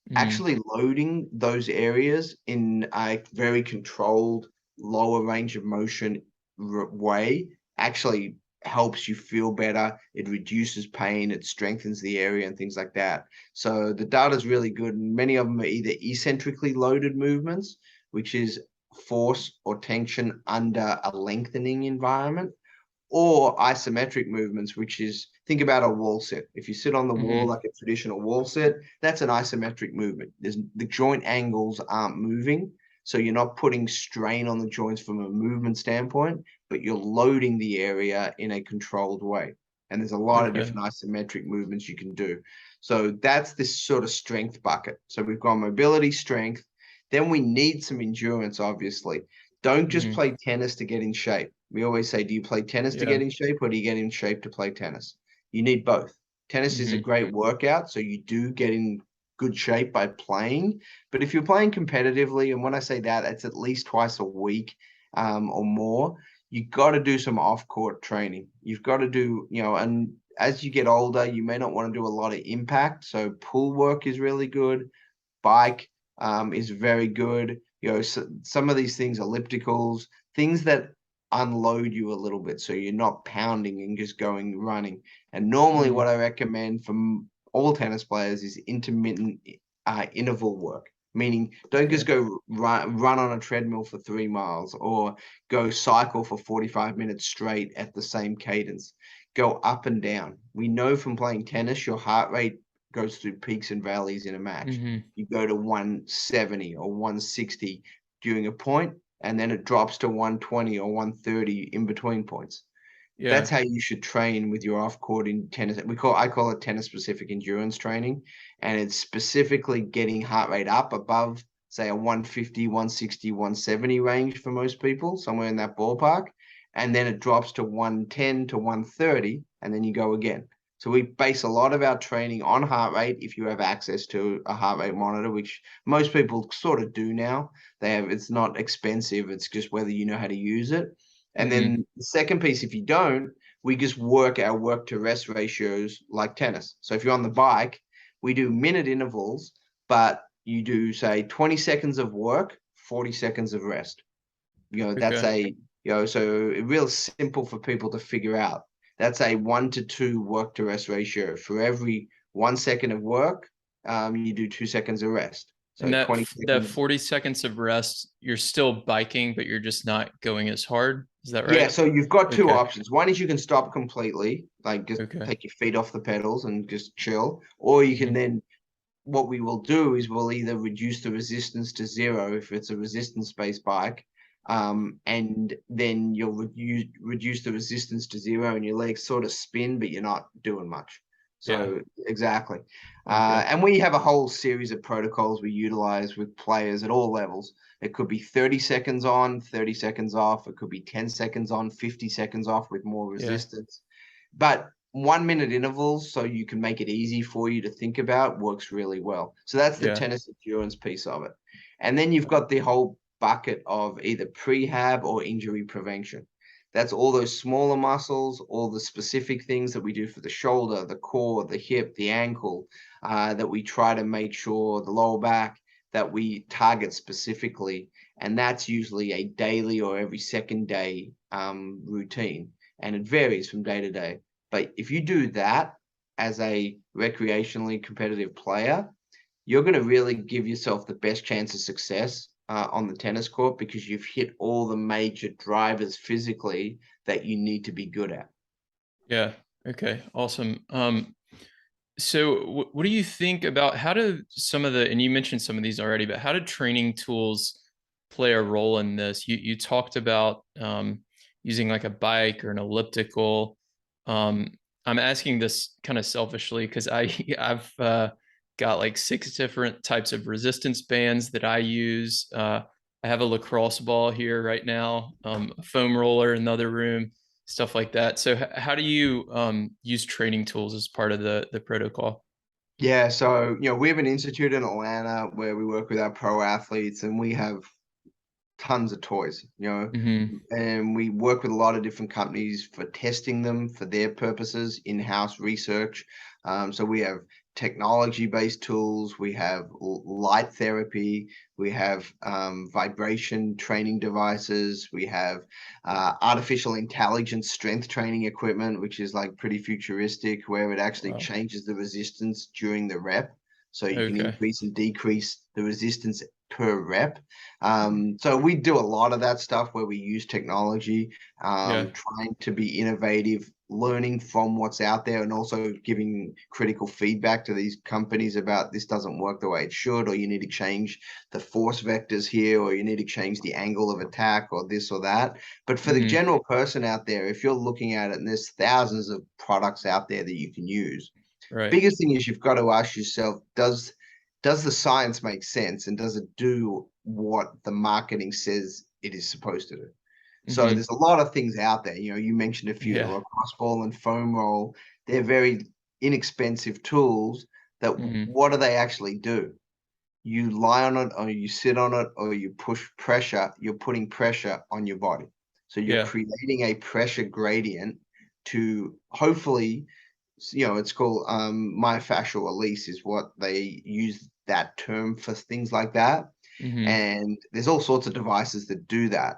Mm-hmm. actually loading those areas in a very controlled, lower range of motion way actually helps you feel better. It reduces pain, it strengthens the area and things like that. So the data is really good. And many of them are either eccentrically loaded movements, which is force or tension under a lengthening environment, or isometric movements, which is, think about a wall sit. If you sit on the wall Mm-hmm. like a traditional wall sit, that's an isometric movement. The joint angles aren't moving, so you're not putting strain on the joints from a movement standpoint, but you're loading the area in a controlled way. And there's a lot of Okay. different isometric movements you can do. So that's this sort of strength bucket. So we've got mobility, strength. Then we need some endurance, obviously. Don't just Mm-hmm. play tennis to get in shape. We always say, do you play tennis to Yeah. get in shape, or do you get in shape to play tennis? You need both. Tennis is a Mm-hmm. great workout, so you do get in good shape by playing. But if you're playing competitively, and when I say that, it's at least twice a week, or more, you got to do some off-court training. You've got to do, and as you get older, you may not want to do a lot of impact. So pull work is really good. Bike is very good. Some of these things, ellipticals, things that unload you a little bit, so you're not pounding and just going running. And normally, Mm-hmm. what I recommend from all tennis players is intermittent interval work. Meaning, don't just Okay. go run on a treadmill for 3 miles or go cycle for 45 minutes straight at the same cadence. Go up and down. We know from playing tennis, your heart rate goes through peaks and valleys in a match. Mm-hmm. You go to 170 or 160 during a point, and then it drops to 120 or 130 in between points. Yeah. That's how you should train with your off court in tennis. I call it tennis specific endurance training, and it's specifically getting heart rate up above, say, a 150, 160, 170 range for most people, somewhere in that ballpark. And then it drops to 110 to 130, and then you go again. So we base a lot of our training on heart rate if you have access to a heart rate monitor, which most people sort of do now. It's not expensive, it's just whether you know how to use it. And Mm-hmm. then the second piece, if you don't, we just work our work to rest ratios like tennis. So if you're on the bike, we do minute intervals, but you do say 20 seconds of work, 40 seconds of rest. That's Okay. So real simple for people to figure out. That's a 1-to-2 work to rest ratio. For every 1 second of work, you do 2 seconds of rest. And So 20 that seconds. 40 seconds of rest, you're still biking, but you're just not going as hard. Is that Yeah, right? so you've got two Okay. options. One is you can stop completely, like just Okay. take your feet off the pedals and just chill, or you can Hmm. then what we will do is we'll either reduce the resistance to zero if it's a resistance-based bike, and then you'll reduce the resistance to zero and your legs sort of spin, but you're not doing much. Yeah. So exactly. Okay. And we have a whole series of protocols we utilize with players at all levels. It could be 30 seconds on, 30 seconds off. It could be 10 seconds on, 50 seconds off with more Yeah. resistance. But 1 minute intervals, so you can make it easy for you to think about, works really well. So that's the Yeah. tennis endurance piece of it. And then you've got the whole bucket of either prehab or injury prevention. That's all those smaller muscles, all the specific things that we do for the shoulder, the core, the hip, the ankle, that we try to make sure the lower back that we target specifically. And that's usually a daily or every second day routine. And it varies from day to day. But if you do that as a recreationally competitive player, you're going to really give yourself the best chance of success on the tennis court because you've hit all the major drivers physically that you need to be good at. Yeah. Okay. Awesome. So what do you think about how do some of the, and you mentioned some of these already, but how do training tools play a role in this? You talked about using like a bike or an elliptical. Um, I'm asking this kind of selfishly because I've got like 6 different types of resistance bands that I use. I have a lacrosse ball here right now, a foam roller in the other room, stuff like that. So how do you use training tools as part of the protocol? Yeah, so we have an institute in Atlanta where we work with our pro athletes, and we have tons of toys, Hmm. and we work with a lot of different companies for testing them for their purposes, in-house research. So we have technology-based tools, we have light therapy, we have vibration training devices, we have artificial intelligence strength training equipment, which is like pretty futuristic, where it actually Wow. changes the resistance during the rep. So you can Okay. increase and decrease the resistance per rep. So we do a lot of that stuff where we use technology, Yeah. trying to be innovative, learning from what's out there, and also giving critical feedback to these companies about this doesn't work the way it should, or you need to change the force vectors here, or you need to change the angle of attack, or this or that. But for the Hmm. general person out there, if you're looking at it, and there's thousands of products out there that you can use, Right. biggest thing is you've got to ask yourself, does the science make sense, and does it do what the marketing says it is supposed to do? So Hmm. there's a lot of things out there. You mentioned a few, the Yeah. lacrosse ball and foam roll. They're very inexpensive tools that Hmm. what do they actually do? You lie on it or you sit on it or you push pressure, you're putting pressure on your body. So you're Yeah. creating a pressure gradient to hopefully, it's called myofascial release is what they use that term for things like that. Hmm. And there's all sorts of devices that do that.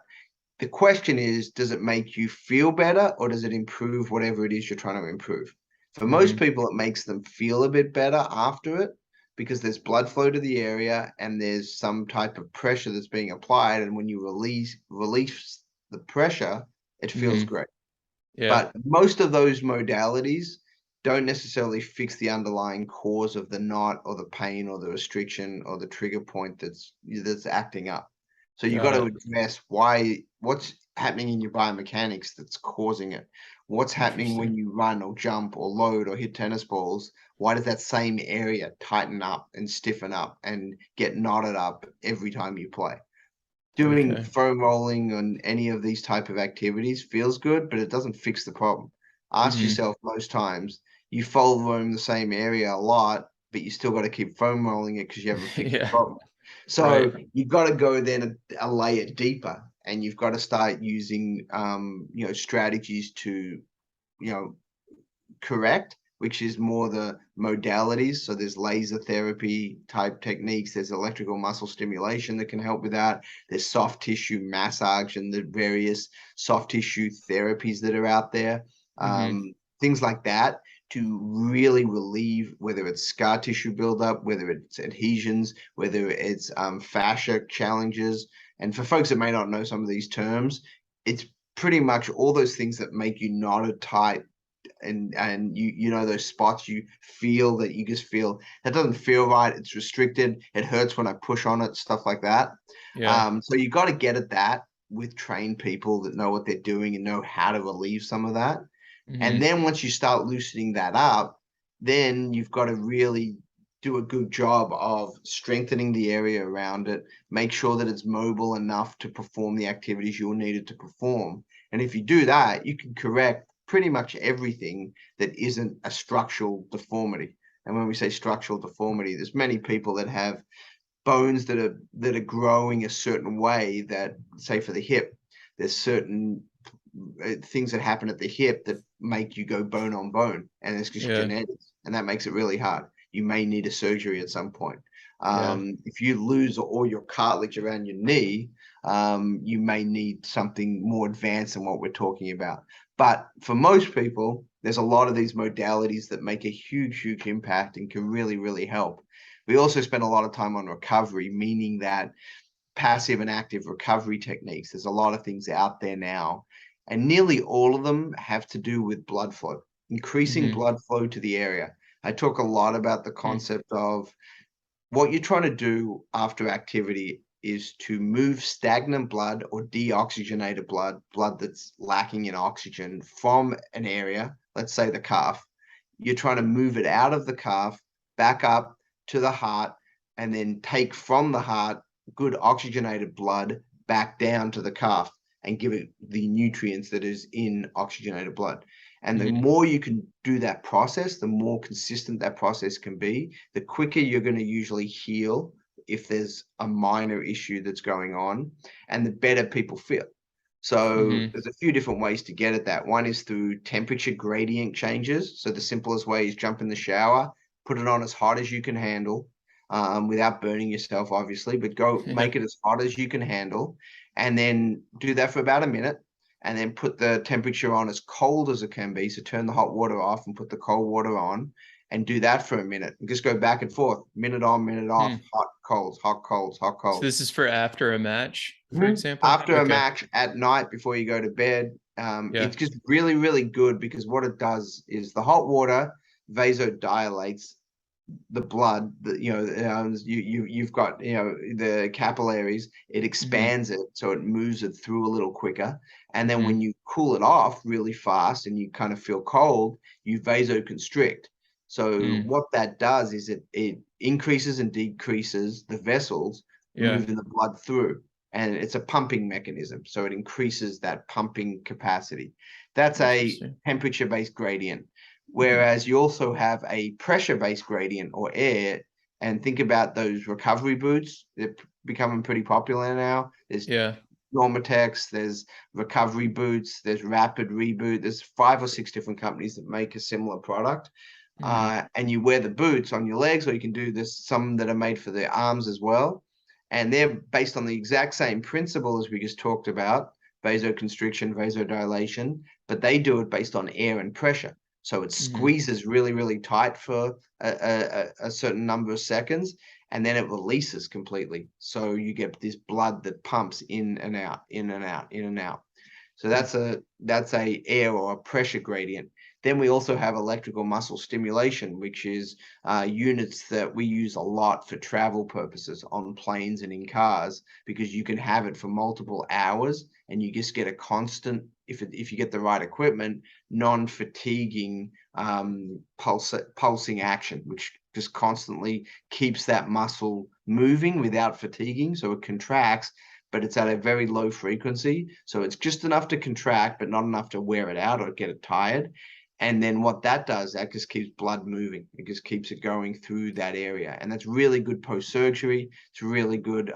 The question is, does it make you feel better or does it improve whatever it is you're trying to improve? For most Hmm. people, it makes them feel a bit better after it because there's blood flow to the area and there's some type of pressure that's being applied. And when you release the pressure, it feels Hmm. great. Yeah. But most of those modalities don't necessarily fix the underlying cause of the knot or the pain or the restriction or the trigger point that's acting up. So you got Got to it. address what's happening in your biomechanics that's causing it. What's happening when Interesting. you run or jump or load or hit tennis balls? Why does that same area tighten up and stiffen up and get knotted up every time you play? Doing Okay. foam rolling on any of these type of activities feels good, but it doesn't fix the problem. Ask Hmm. yourself most times, you fold roam the same area a lot, but you still got to keep foam rolling it because you haven't fixed the Yeah. problem. Right. So you've got to go then a layer deeper, and you've got to start using strategies to, correct which is more the modalities. So there's laser therapy type techniques. There's electrical muscle stimulation that can help with that. There's soft tissue massage and the various soft tissue therapies that are out there. Mm-hmm. Things like that to really relieve, whether it's scar tissue buildup, whether it's adhesions, whether it's fascia challenges. And for folks that may not know some of these terms, it's pretty much all those things that make you knotted tight, and you know those spots you feel that you just feel that doesn't feel right, it's restricted, it hurts when I push on it, stuff like that. Yeah. So you got to get at that with trained people that know what they're doing and know how to relieve some of that. And Mm-hmm. then once you start loosening that up, then you've got to really do a good job of strengthening the area around it, make sure that it's mobile enough to perform the activities you'll need it to perform. And if you do that, you can correct pretty much everything that isn't a structural deformity. And when we say structural deformity, there's many people that have bones that are growing a certain way, that, say for the hip, there's certain things that happen at the hip that make you go bone on bone, and it's just Yeah. genetics, and that makes it really hard. You may need a surgery at some point. Yeah. If you lose all your cartilage around your knee, you may need something more advanced than what we're talking about. But for most people, there's a lot of these modalities that make a huge impact and can really help. We also spend a lot of time on recovery, meaning that passive and active recovery techniques. There's a lot of things out there now, and nearly all of them have to do with blood flow, increasing Mm-hmm. blood flow to the area. I talk a lot about the Mm. concept of what you're trying to do after activity is to move stagnant blood or deoxygenated blood that's lacking in oxygen from an area, let's say the calf. You're trying to move it out of the calf, back up to the heart, and then take from the heart good oxygenated blood back down to the calf and give it the nutrients that is in oxygenated blood. And the Mm-hmm. more you can do that process, the more consistent that process can be, the quicker you're going to usually heal if there's a minor issue that's going on, and the better people feel. So Mm-hmm. there's a few different ways to get at that. One is through temperature gradient changes. So the simplest way is jump in the shower, put it on as hot as you can handle, without burning yourself, obviously, but go Yeah. make it as hot as you can handle. And then do that for about a minute. And then put the temperature on as cold as it can be. So turn the hot water off and put the cold water on, and do that for a minute. And just go back and forth, minute on, minute off, Hmm. hot, colds, hot, colds, hot, So colds. this is for after a match, for example? After a Okay. match at night before you go to bed, Yeah. it's just really good, because what it does is the hot water vasodilates the blood. You've got, the capillaries, it Mm-hmm. expands it, so it moves it through a little quicker. And then Mm-hmm. when you cool it off really fast and you kind of feel cold, you vasoconstrict. So Mm. what that does is it increases and decreases the vessels Yeah. moving the blood through, and it's a pumping mechanism, so it increases that pumping capacity. That's a Interesting. temperature-based gradient. Mm-hmm. Whereas you also have a pressure-based gradient, or air. And think about those recovery boots. They're becoming pretty popular now. There's Yeah. Normatex, there's recovery boots, there's Rapid Reboot. There's 5 or 6 different companies that make a similar product. Mm-hmm. And you wear the boots on your legs, or you can do this, some that are made for the arms as well. And they're based on the exact same principle as we just talked about, vasoconstriction, vasodilation, but they do it based on air and pressure. So it Mm-hmm. squeezes really tight for a certain number of seconds, and then it releases completely. So you get this blood that pumps in and out, in and out, in and out. So that's a air or a pressure gradient. Then we also have electrical muscle stimulation, which is units that we use a lot for travel purposes on planes and in cars, because you can have it for multiple hours, and you just get a constant, if you get the right equipment, non-fatiguing pulsing action, which just constantly keeps that muscle moving without fatiguing. So it contracts, but it's at a very low frequency. So it's just enough to contract, but not enough to wear it out or get it tired. And then what that does, that just keeps blood moving. It just keeps it going through that area. And that's really good post-surgery. It's really good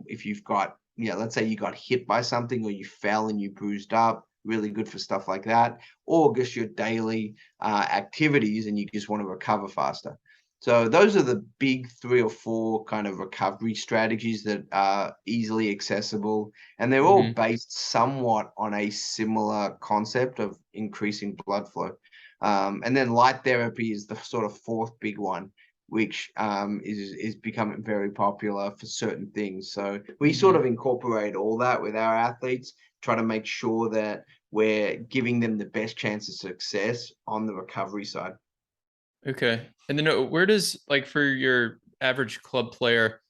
if you've got, let's say you got hit by something, or you fell and you bruised up, really good for stuff like that, or just your daily activities and you just want to recover faster. So those are the big 3 or 4 kind of recovery strategies that are easily accessible, and they're all Mm-hmm. based somewhat on a similar concept of increasing blood flow. And then light therapy is the sort of fourth big one, which is becoming very popular for certain things. So we sort Mm-hmm. of incorporate all that with our athletes, try to make sure that we're giving them the best chance of success on the recovery side. Okay. And then where does, like, for your average club player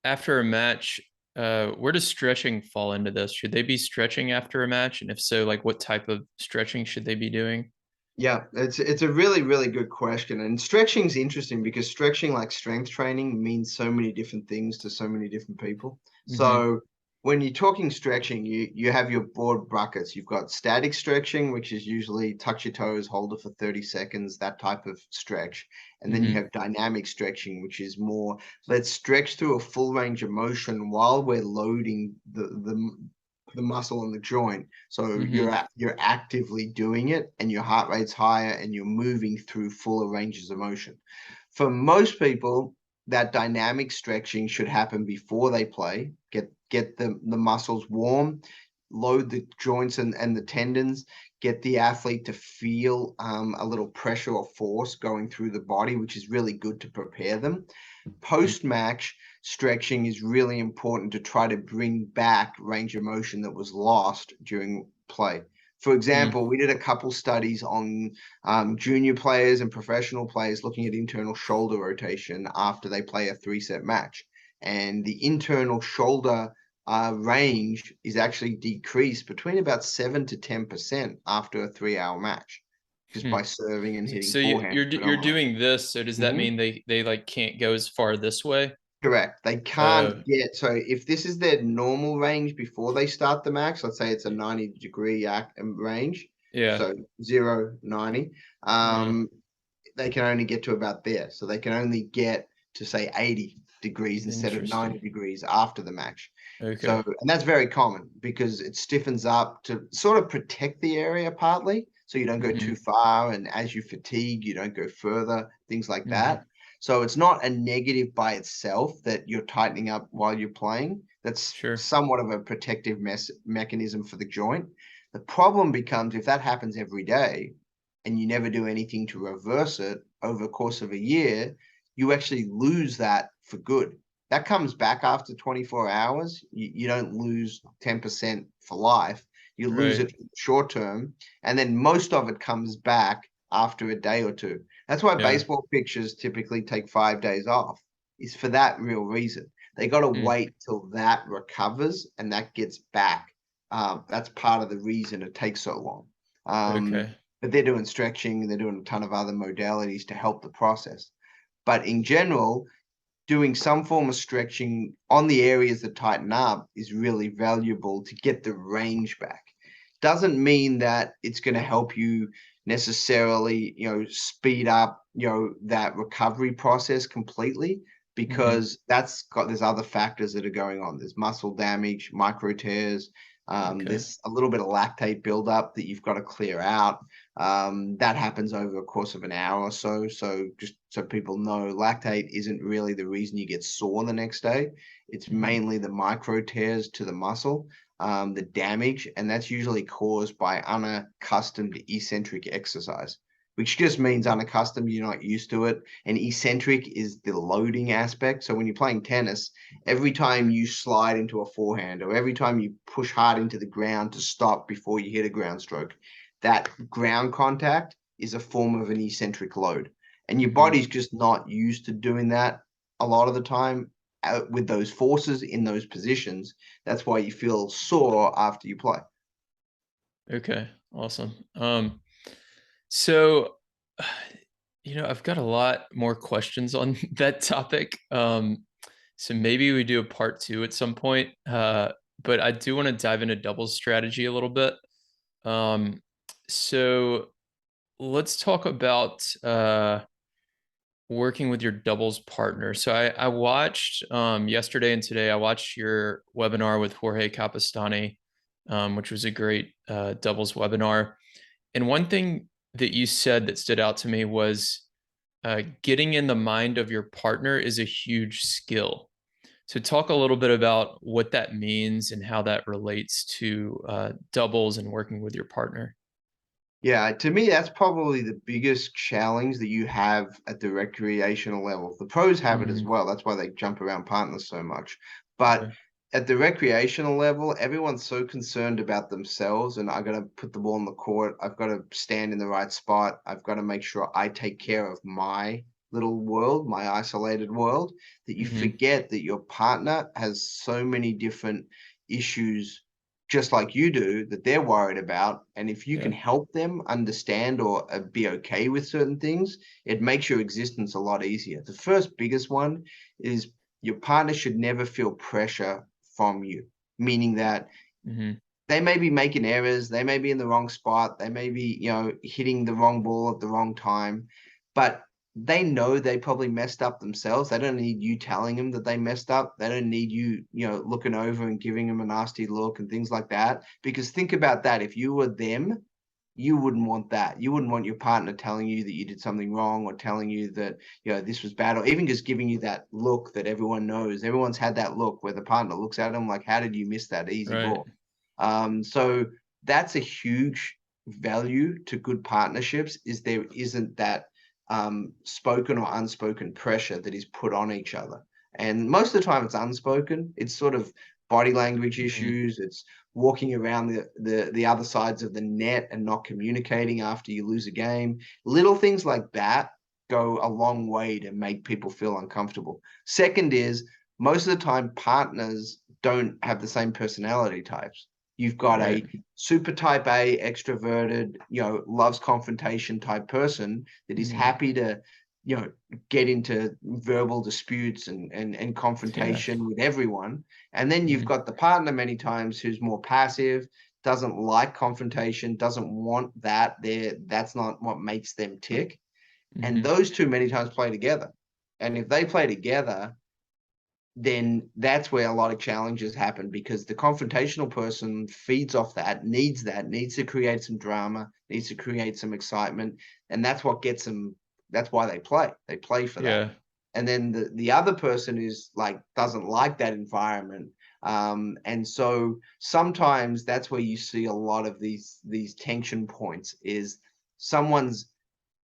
after a match, where does stretching fall into this? Should they be stretching after a match? And if so, like, what type of stretching should they be doing? Yeah, it's a really, really good question. And stretching is interesting because stretching, like strength training, means so many different things to so many different people. Mm-hmm. So when you're talking stretching, you have your broad buckets. You've got static stretching, which is usually touch your toes, hold it for 30 seconds, that type of stretch. And then you Mm-hmm. have dynamic stretching, which is more, let's stretch through a full range of motion while we're loading the muscle and the joint. So Mm-hmm. you're actively doing it, and your heart rate's higher, and you're moving through fuller ranges of motion. For most people, that dynamic stretching should happen before they play. Get the muscles warm, load the joints and the tendons, get the athlete to feel a little pressure or force going through the body, which is really good to prepare them. Post match, stretching is really important to try to bring back range of motion that was lost during play. For Mm-hmm. example, we did a couple studies on junior players and professional players looking at internal shoulder rotation after they play a 3-set match. And the internal shoulder range is actually decreased between about 7 to 10% after a 3-hour match, just Hmm. by serving and hitting So forehands you're predominantly. doing this. So does that Mhm. mean they like can't go as far this way? Correct. They can't get, so if this is their normal range before they start the max, let's say it's a 90-degree range, Yeah. so 0, 90, Yeah. they can only get to about there. So they can only get to say 80 degrees instead of 90 Interesting. degrees after the match. So, Okay. and that's very common because it stiffens up to sort of protect the area partly. So you don't go too Mm-hmm. far. And as you fatigue, you don't go further, things like Mm-hmm. that. So it's not a negative by itself that you're tightening up while you're playing. That's Sure. somewhat of a protective mechanism for the joint. The problem becomes if that happens every day and you never do anything to reverse it over the course of a year, you actually lose that for good. That comes back after 24 hours. You don't lose 10% for life. You lose Right. it short term. And then most of it comes back after a day or two. That's why Yeah. baseball pitchers typically take 5 days off, is for that real reason. They got to Hmm. wait till that recovers and that gets back. That's part of the reason it takes so long. Okay. But they're doing stretching, they're doing a ton of other modalities to help the process. But in general, doing some form of stretching on the areas that tighten up is really valuable to get the range back. Doesn't mean that it's going to help you necessarily, speed up, that recovery process completely, Mm-hmm. because there's other factors that are going on. There's muscle damage, micro tears. Okay. There's a little bit of lactate buildup that you've got to clear out. That happens over the course of an hour or so. So just so people know, lactate isn't really the reason you get sore the next day. It's Mm-hmm. mainly the micro tears to the muscle, the damage, and that's usually caused by unaccustomed eccentric exercise, which just means unaccustomed, you're not used to it. And eccentric is the loading aspect. So when you're playing tennis, every time you slide into a forehand or every time you push hard into the ground to stop before you hit a ground stroke, that ground contact is a form of an eccentric load. And your Mm-hmm. body's just not used to doing that a lot of the time with those forces in those positions. That's why you feel sore after you play. Okay. Awesome. So I've got a lot more questions on that topic. So maybe we do a part two at some point. But I do want to dive into doubles strategy a little bit. Um, so let's talk about working with your doubles partner. So I watched yesterday and today, I watched your webinar with Jorge Capistani. which was a great doubles webinar. And one thing that you said that stood out to me was getting in the mind of your partner is a huge skill. So talk a little bit about what that means and how that relates to doubles and working with your partner. Yeah, to me, that's probably the biggest challenge that you have at the recreational level. The pros have it as Mm, well. That's why they jump around partners so much. But okay. at the recreational level, everyone's so concerned about themselves and I got to put the ball in the court. I've got to stand in the right spot. I've got to make sure I take care of my little world, my isolated world, that you Hmm. forget that your partner has so many different issues just like you do that they're worried about. And if you can Yeah. help them understand or be okay with certain things, it makes your existence a lot easier. The first biggest one is your partner should never feel pressure from you, meaning that Hmm. they may be making errors, they may be in the wrong spot, they may be, hitting the wrong ball at the wrong time, but they know they probably messed up themselves. They don't need you telling them that they messed up. They don't need you, looking over and giving them a nasty look and things like that. Because think about that. If you were them, you wouldn't want that. You wouldn't want your partner telling you that you did something wrong or telling you that, this was bad, or even just giving you that look that everyone knows. Everyone's had that look where the partner looks at them like, how did you miss that easy Right. ball? So that's a huge value to good partnerships is there isn't that spoken or unspoken pressure that is put on each other. And most of the time it's unspoken. It's sort of body language Hmm. issues. It's walking around the other sides of the net and not communicating after you lose a game. Little things like that go a long way to make people feel uncomfortable. Second is most of the time partners don't have the same personality types. You've got Right. a super type A, extroverted, loves confrontation type person that is Hmm. happy to, you know, get into verbal disputes and Yeah. confrontation with everyone. And then you've Hmm. got the partner many times who's more passive, doesn't like confrontation, doesn't want that. That's not what makes them tick. And Hmm. those two many times play together. And if they play together, then that's where a lot of challenges happen because the confrontational person feeds off that, needs to create some drama, needs to create some excitement. And that's what gets them, that's why they play. They play for that. Yeah. And then the other person is like, doesn't like that environment. And so sometimes that's where you see a lot of these tension points is someone's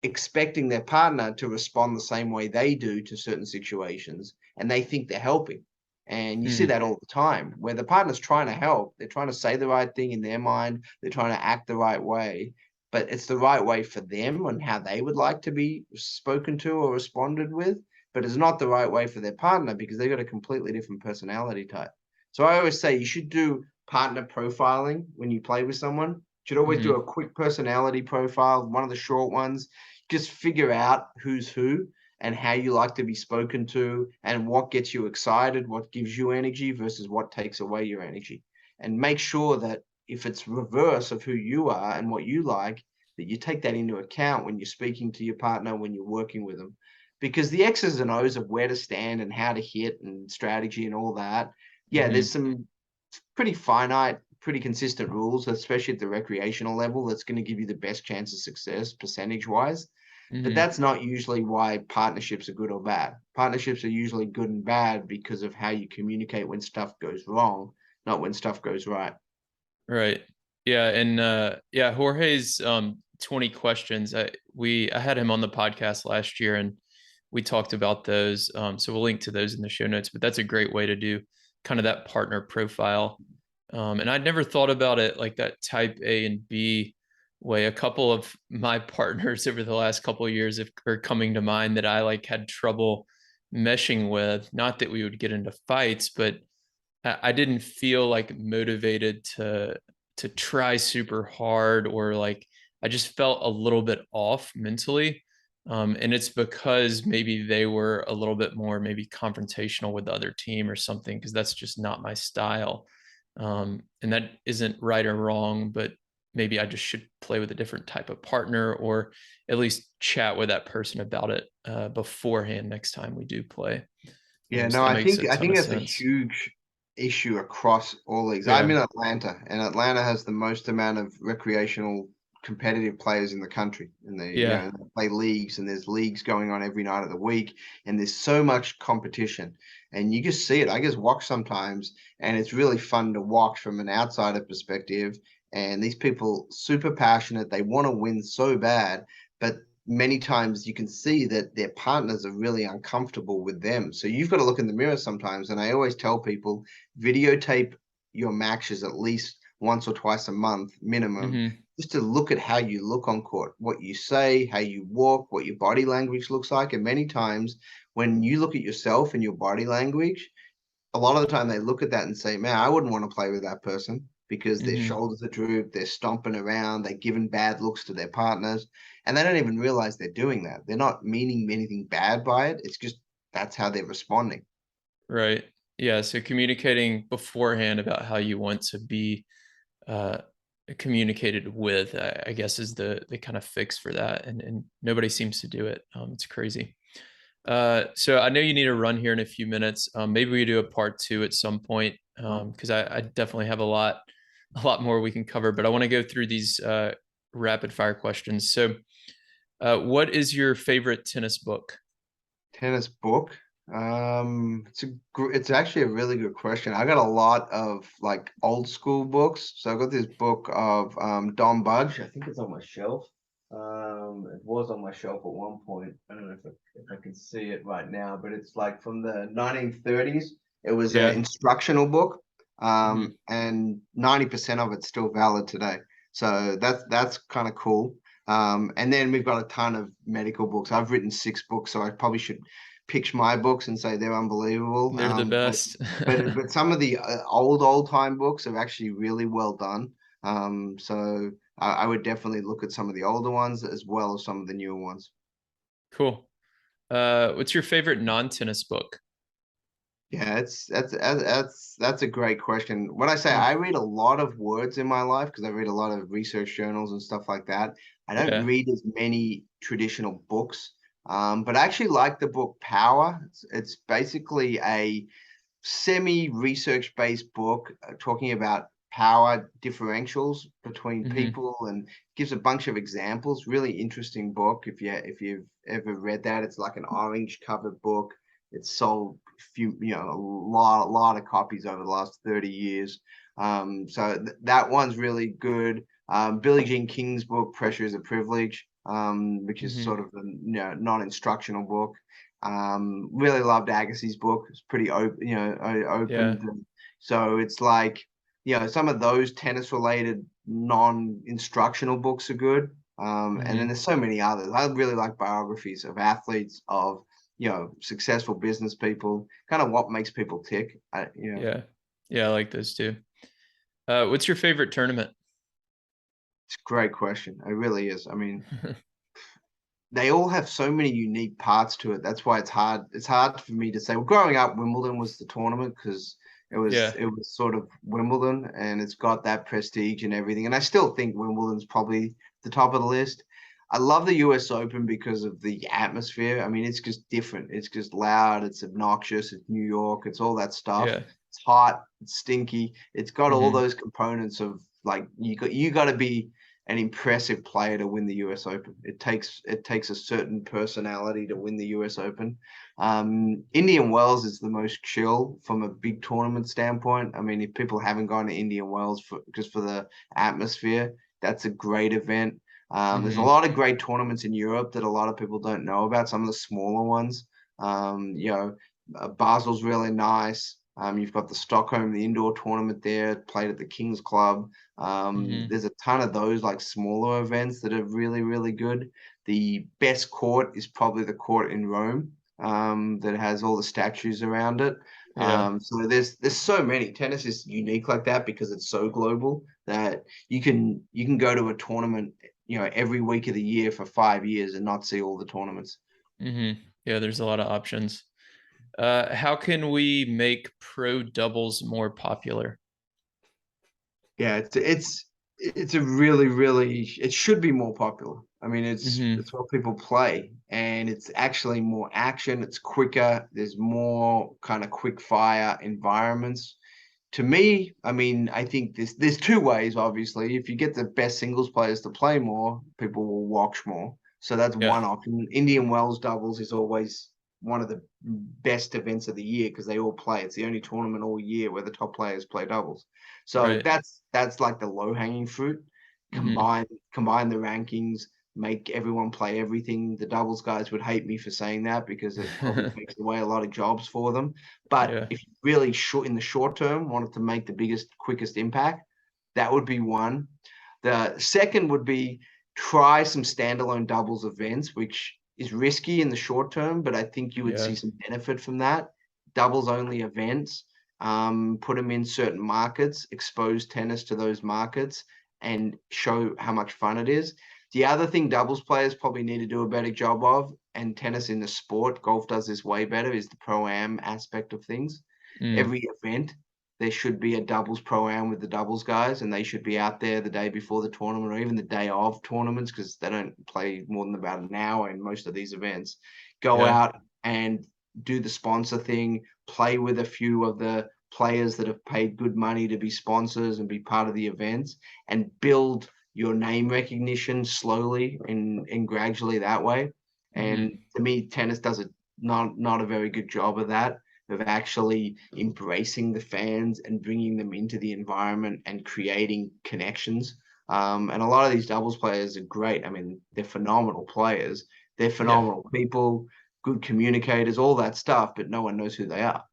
expecting their partner to respond the same way they do to certain situations, and they think they're helping. And you see Hmm. that all the time where the partner's trying to help. They're trying to say the right thing in their mind. They're trying to act the right way, but it's the right way for them and how they would like to be spoken to or responded with. But it's not the right way for their partner because they've got a completely different personality type. So I always say you should do partner profiling when you play with someone. You should always do Hmm. a quick personality profile, one of the short ones, just figure out who's who and how you like to be spoken to and what gets you excited, what gives you energy versus what takes away your energy. And make sure that if it's reverse of who you are and what you like, that you take that into account when you're speaking to your partner, when you're working with them. Because the X's and O's of where to stand and how to hit and strategy and all that, yeah, Hmm. there's some pretty finite, pretty consistent rules, especially at the recreational level, that's going to give you the best chance of success percentage wise. But Hmm. that's not usually why partnerships are good or bad. Partnerships are usually good and bad because of how you communicate when stuff goes wrong, not when stuff goes right. Right. Yeah, and yeah, Jorge's 20 questions. I had him on the podcast last year and we talked about those. So we'll link to those in the show notes, but that's a great way to do kind of that partner profile. And I'd never thought about it like that type A and B way. A couple of my partners over the last couple of years are coming to mind that I like had trouble meshing with. Not that we would get into fights, but I didn't feel like motivated to try super hard or like I just felt a little bit off mentally. And it's because maybe they were a little bit more maybe confrontational with the other team or something, because that's just not my style. And that isn't right or wrong, but maybe I just should play with a different type of partner or at least chat with that person about it beforehand next time we do play. Yeah, So no, that I makes think a I ton think of that's a sense. huge issue across all leagues. I'm Yeah. in Atlanta, and Atlanta has the most amount of recreational competitive players in the country. And Yeah. they play leagues, and there's leagues going on every night of the week, and there's so much competition. And you just see it. I just watch sometimes, and it's really fun to watch from an outsider perspective. And these people super passionate. They want to win so bad, but many times you can see that their partners are really uncomfortable with them. So you've got to look in the mirror sometimes. And I always tell people, videotape your matches at least once or twice a month minimum, Mm-hmm. just to look at how you look on court, what you say, how you walk, what your body language looks like. And many times when you look at yourself and your body language, a lot of the time they look at that and say, man, I wouldn't want to play with that person because their Mm-hmm. shoulders are drooped, they're stomping around, they're giving bad looks to their partners, and they don't even realize they're doing that. They're not meaning anything bad by it. It's just that's how they're responding. Right. Yeah. So communicating beforehand about how you want to be uh, communicated with, I guess, is the kind of fix for that, and nobody seems to do it. It's crazy. So I know you need to run here in a few minutes. Maybe we do a part two at some point, because I definitely have a lot more we can cover. But I want to go through these rapid fire questions. So, what is your favorite tennis book? Tennis book. It's actually a really good question. I got a lot of like old school books. So I got this book of Don Budge. I think it's on my shelf. It was on my shelf at one point. I don't know if I can see it right now, but it's like from the 1930s. It was an Yeah. instructional book, Hmm. and 90% of it's still valid today. So that's kind of cool. And then we've got a ton of medical books. I've written 6 books, so I probably should pitch my books and say they're unbelievable. They're the best. But some of the old time books are actually really well done. So I would definitely look at some of the older ones as well as some of the newer ones. Cool. What's your favorite non-tennis book? Yeah, that's a great question. When I say Hmm. I read a lot of words in my life because I read a lot of research journals and stuff like that, I don't Yeah. read as many traditional books. But I actually like the book Power. It's basically a semi-research based book talking about power differentials between Hmm. people and gives a bunch of examples. Really interesting book. If you've ever read that, it's like an orange covered book. It's sold a lot of copies over the last 30 years. So that one's really good. Billie Jean King's book Pressure is a Privilege, which is Hmm. sort of a non-instructional book. Really loved Agassi's book. It's pretty open, Yeah. open. So it's like, some of those tennis related non-instructional books are good. And then Hmm. there's so many others. I really like biographies of athletes, of, successful business people, kind of what makes people tick. Yeah. Yeah, I like those too. What's your favorite tournament? It's a great question. It really is. I mean, they all have so many unique parts to it. That's why it's hard. It's hard for me to say. Well, growing up, Wimbledon was the tournament because it was Yeah. it was sort of Wimbledon, and it's got that prestige and everything. And I still think Wimbledon's probably the top of the list. I love the U.S. Open because of the atmosphere. I mean, it's just different. It's just loud. It's obnoxious. It's New York. It's all that stuff. Yeah. It's hot. It's stinky. It's got all Hmm. those components of like you got to be an impressive player to win the US Open. It takes a certain personality to win the US Open. Indian Wells is the most chill from a big tournament standpoint. I mean, if people haven't gone to Indian Wells just for the atmosphere, that's a great event. There's a Hmm. lot of great tournaments in Europe that a lot of people don't know about. Some of the smaller ones, Basel's really nice. You've got the Stockholm, the indoor tournament there, played at the King's Club. Hmm. There's a ton of those like smaller events that are really, really good. The best court is probably the court in Rome, that has all the statues around it. Yeah. So there's so many. Tennis is unique like that because it's so global that you can go to a tournament, every week of the year for 5 years and not see all the tournaments. Hmm. Yeah, there's a lot of options. How can we make pro doubles more popular? Yeah, it's a really, really, it should be more popular. I mean, Hmm. it's what people play, and it's actually more action. It's quicker. There's more kind of quick fire environments. To me, I mean, I think there's two ways, obviously. If you get the best singles players to play more, people will watch more. So that's Yeah. one option. Indian Wells doubles is always one of the best events of the year because they all play. It's the only tournament all year where the top players play doubles. So Right. that's like the low hanging fruit. Mm-hmm. Combine the rankings, make everyone play everything. The doubles guys would hate me for saying that because it probably takes away a lot of jobs for them. But Yeah. if you really short in the short term wanted to make the biggest, quickest impact, that would be one. The second would be try some standalone doubles events, which is risky in the short term, but I think you would Yeah. see some benefit from that. Doubles only events, put them in certain markets, expose tennis to those markets, and show how much fun it is. The other thing doubles players probably need to do a better job of, and tennis in the sport, golf does this way better, is the pro-am aspect of things. Mm. Every event, there should be a doubles pro-am with the doubles guys, and they should be out there the day before the tournament or even the day of tournaments because they don't play more than about an hour in most of these events. Go Yeah. out and do the sponsor thing, play with a few of the players that have paid good money to be sponsors and be part of the events and build your name recognition slowly and gradually that way. Mm-hmm. And to me, tennis does not a very good job of that, of actually embracing the fans and bringing them into the environment and creating connections. And a lot of these doubles players are great. I mean, they're phenomenal players. They're Yeah. phenomenal people, good communicators, all that stuff, but no one knows who they are.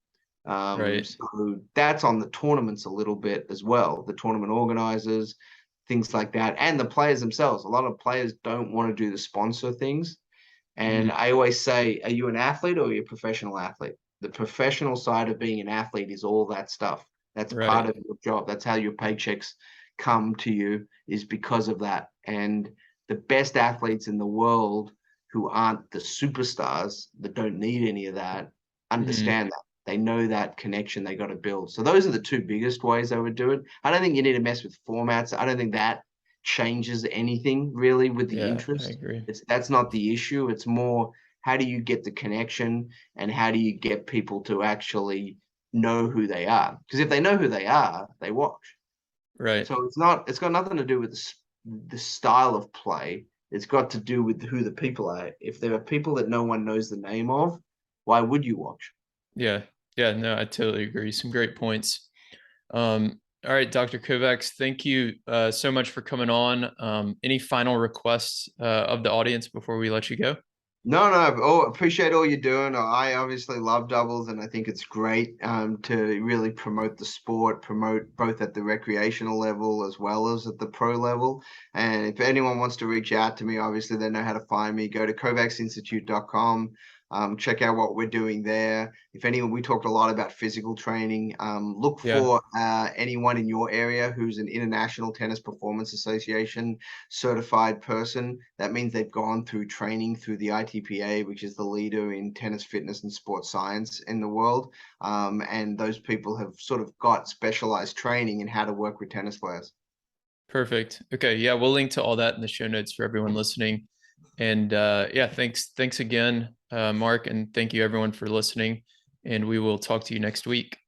Right. So that's on the tournaments a little bit as well. The tournament organizers, things like that, and the players themselves. A lot of players don't want to do the sponsor things. And Mm-hmm. I always say, are you an athlete or are you a professional athlete? The professional side of being an athlete is all that stuff. That's part Right. of your job. That's how your paychecks come to you, is because of that. And the best athletes in the world who aren't the superstars that don't need any of that Mm-hmm. understand that. They know that connection they got to build. So those are the two biggest ways I would do it. I don't think you need to mess with formats. I don't think that changes anything really with the Yeah, I interest. agree. That's not the issue. It's more, how do you get the connection and how do you get people to actually know who they are? Because if they know who they are, they watch. Right. So it's got nothing to do with the style of play. It's got to do with who the people are. If there are people that no one knows the name of, why would you watch? Yeah. Yeah, no, I totally agree. Some great points. All right, Dr. Kovacs, thank you so much for coming on. Any final requests of the audience before we let you go? No. Oh, appreciate all you're doing. I obviously love doubles, and I think it's great to really promote the sport, promote both at the recreational level as well as at the pro level. And if anyone wants to reach out to me, obviously they know how to find me. Go to kovacsinstitute.com. Check out what we're doing there. If anyone, we talked a lot about physical training. Look Yeah, for anyone in your area who's an International Tennis Performance Association certified person. That means they've gone through training through the ITPA, which is the leader in tennis fitness and sports science in the world. And those people have sort of got specialized training in how to work with tennis players. perfect. Okay, yeah, we'll link to all that in the show notes for everyone listening. And yeah, thanks again, Mark, and thank you everyone for listening. And we will talk to you next week.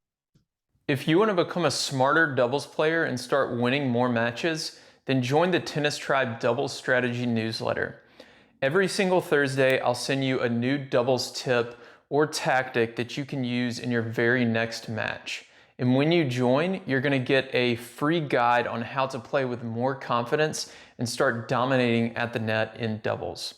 If you want to become a smarter doubles player and start winning more matches, then join the Tennis Tribe Doubles Strategy newsletter. Every single Thursday, I'll send you a new doubles tip or tactic that you can use in your very next match. And when you join, you're going to get a free guide on how to play with more confidence and start dominating at the net in doubles.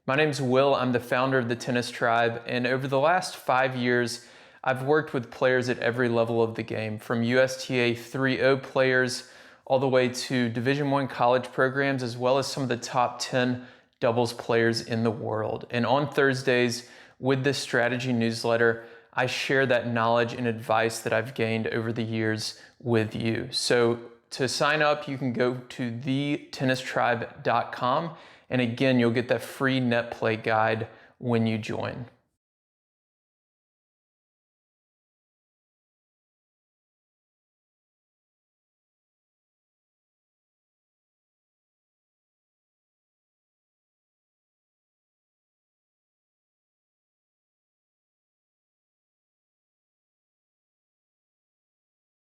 My name's Will. I'm the founder of the Tennis Tribe, and over the last 5 years, I've worked with players at every level of the game, from USTA 3.0 players all the way to Division I college programs, as well as some of the top 10 doubles players in the world. And on Thursdays, with this strategy newsletter, I share that knowledge and advice that I've gained over the years with you. So to sign up, you can go to thetennistribe.com. And again, you'll get that free net play guide when you join.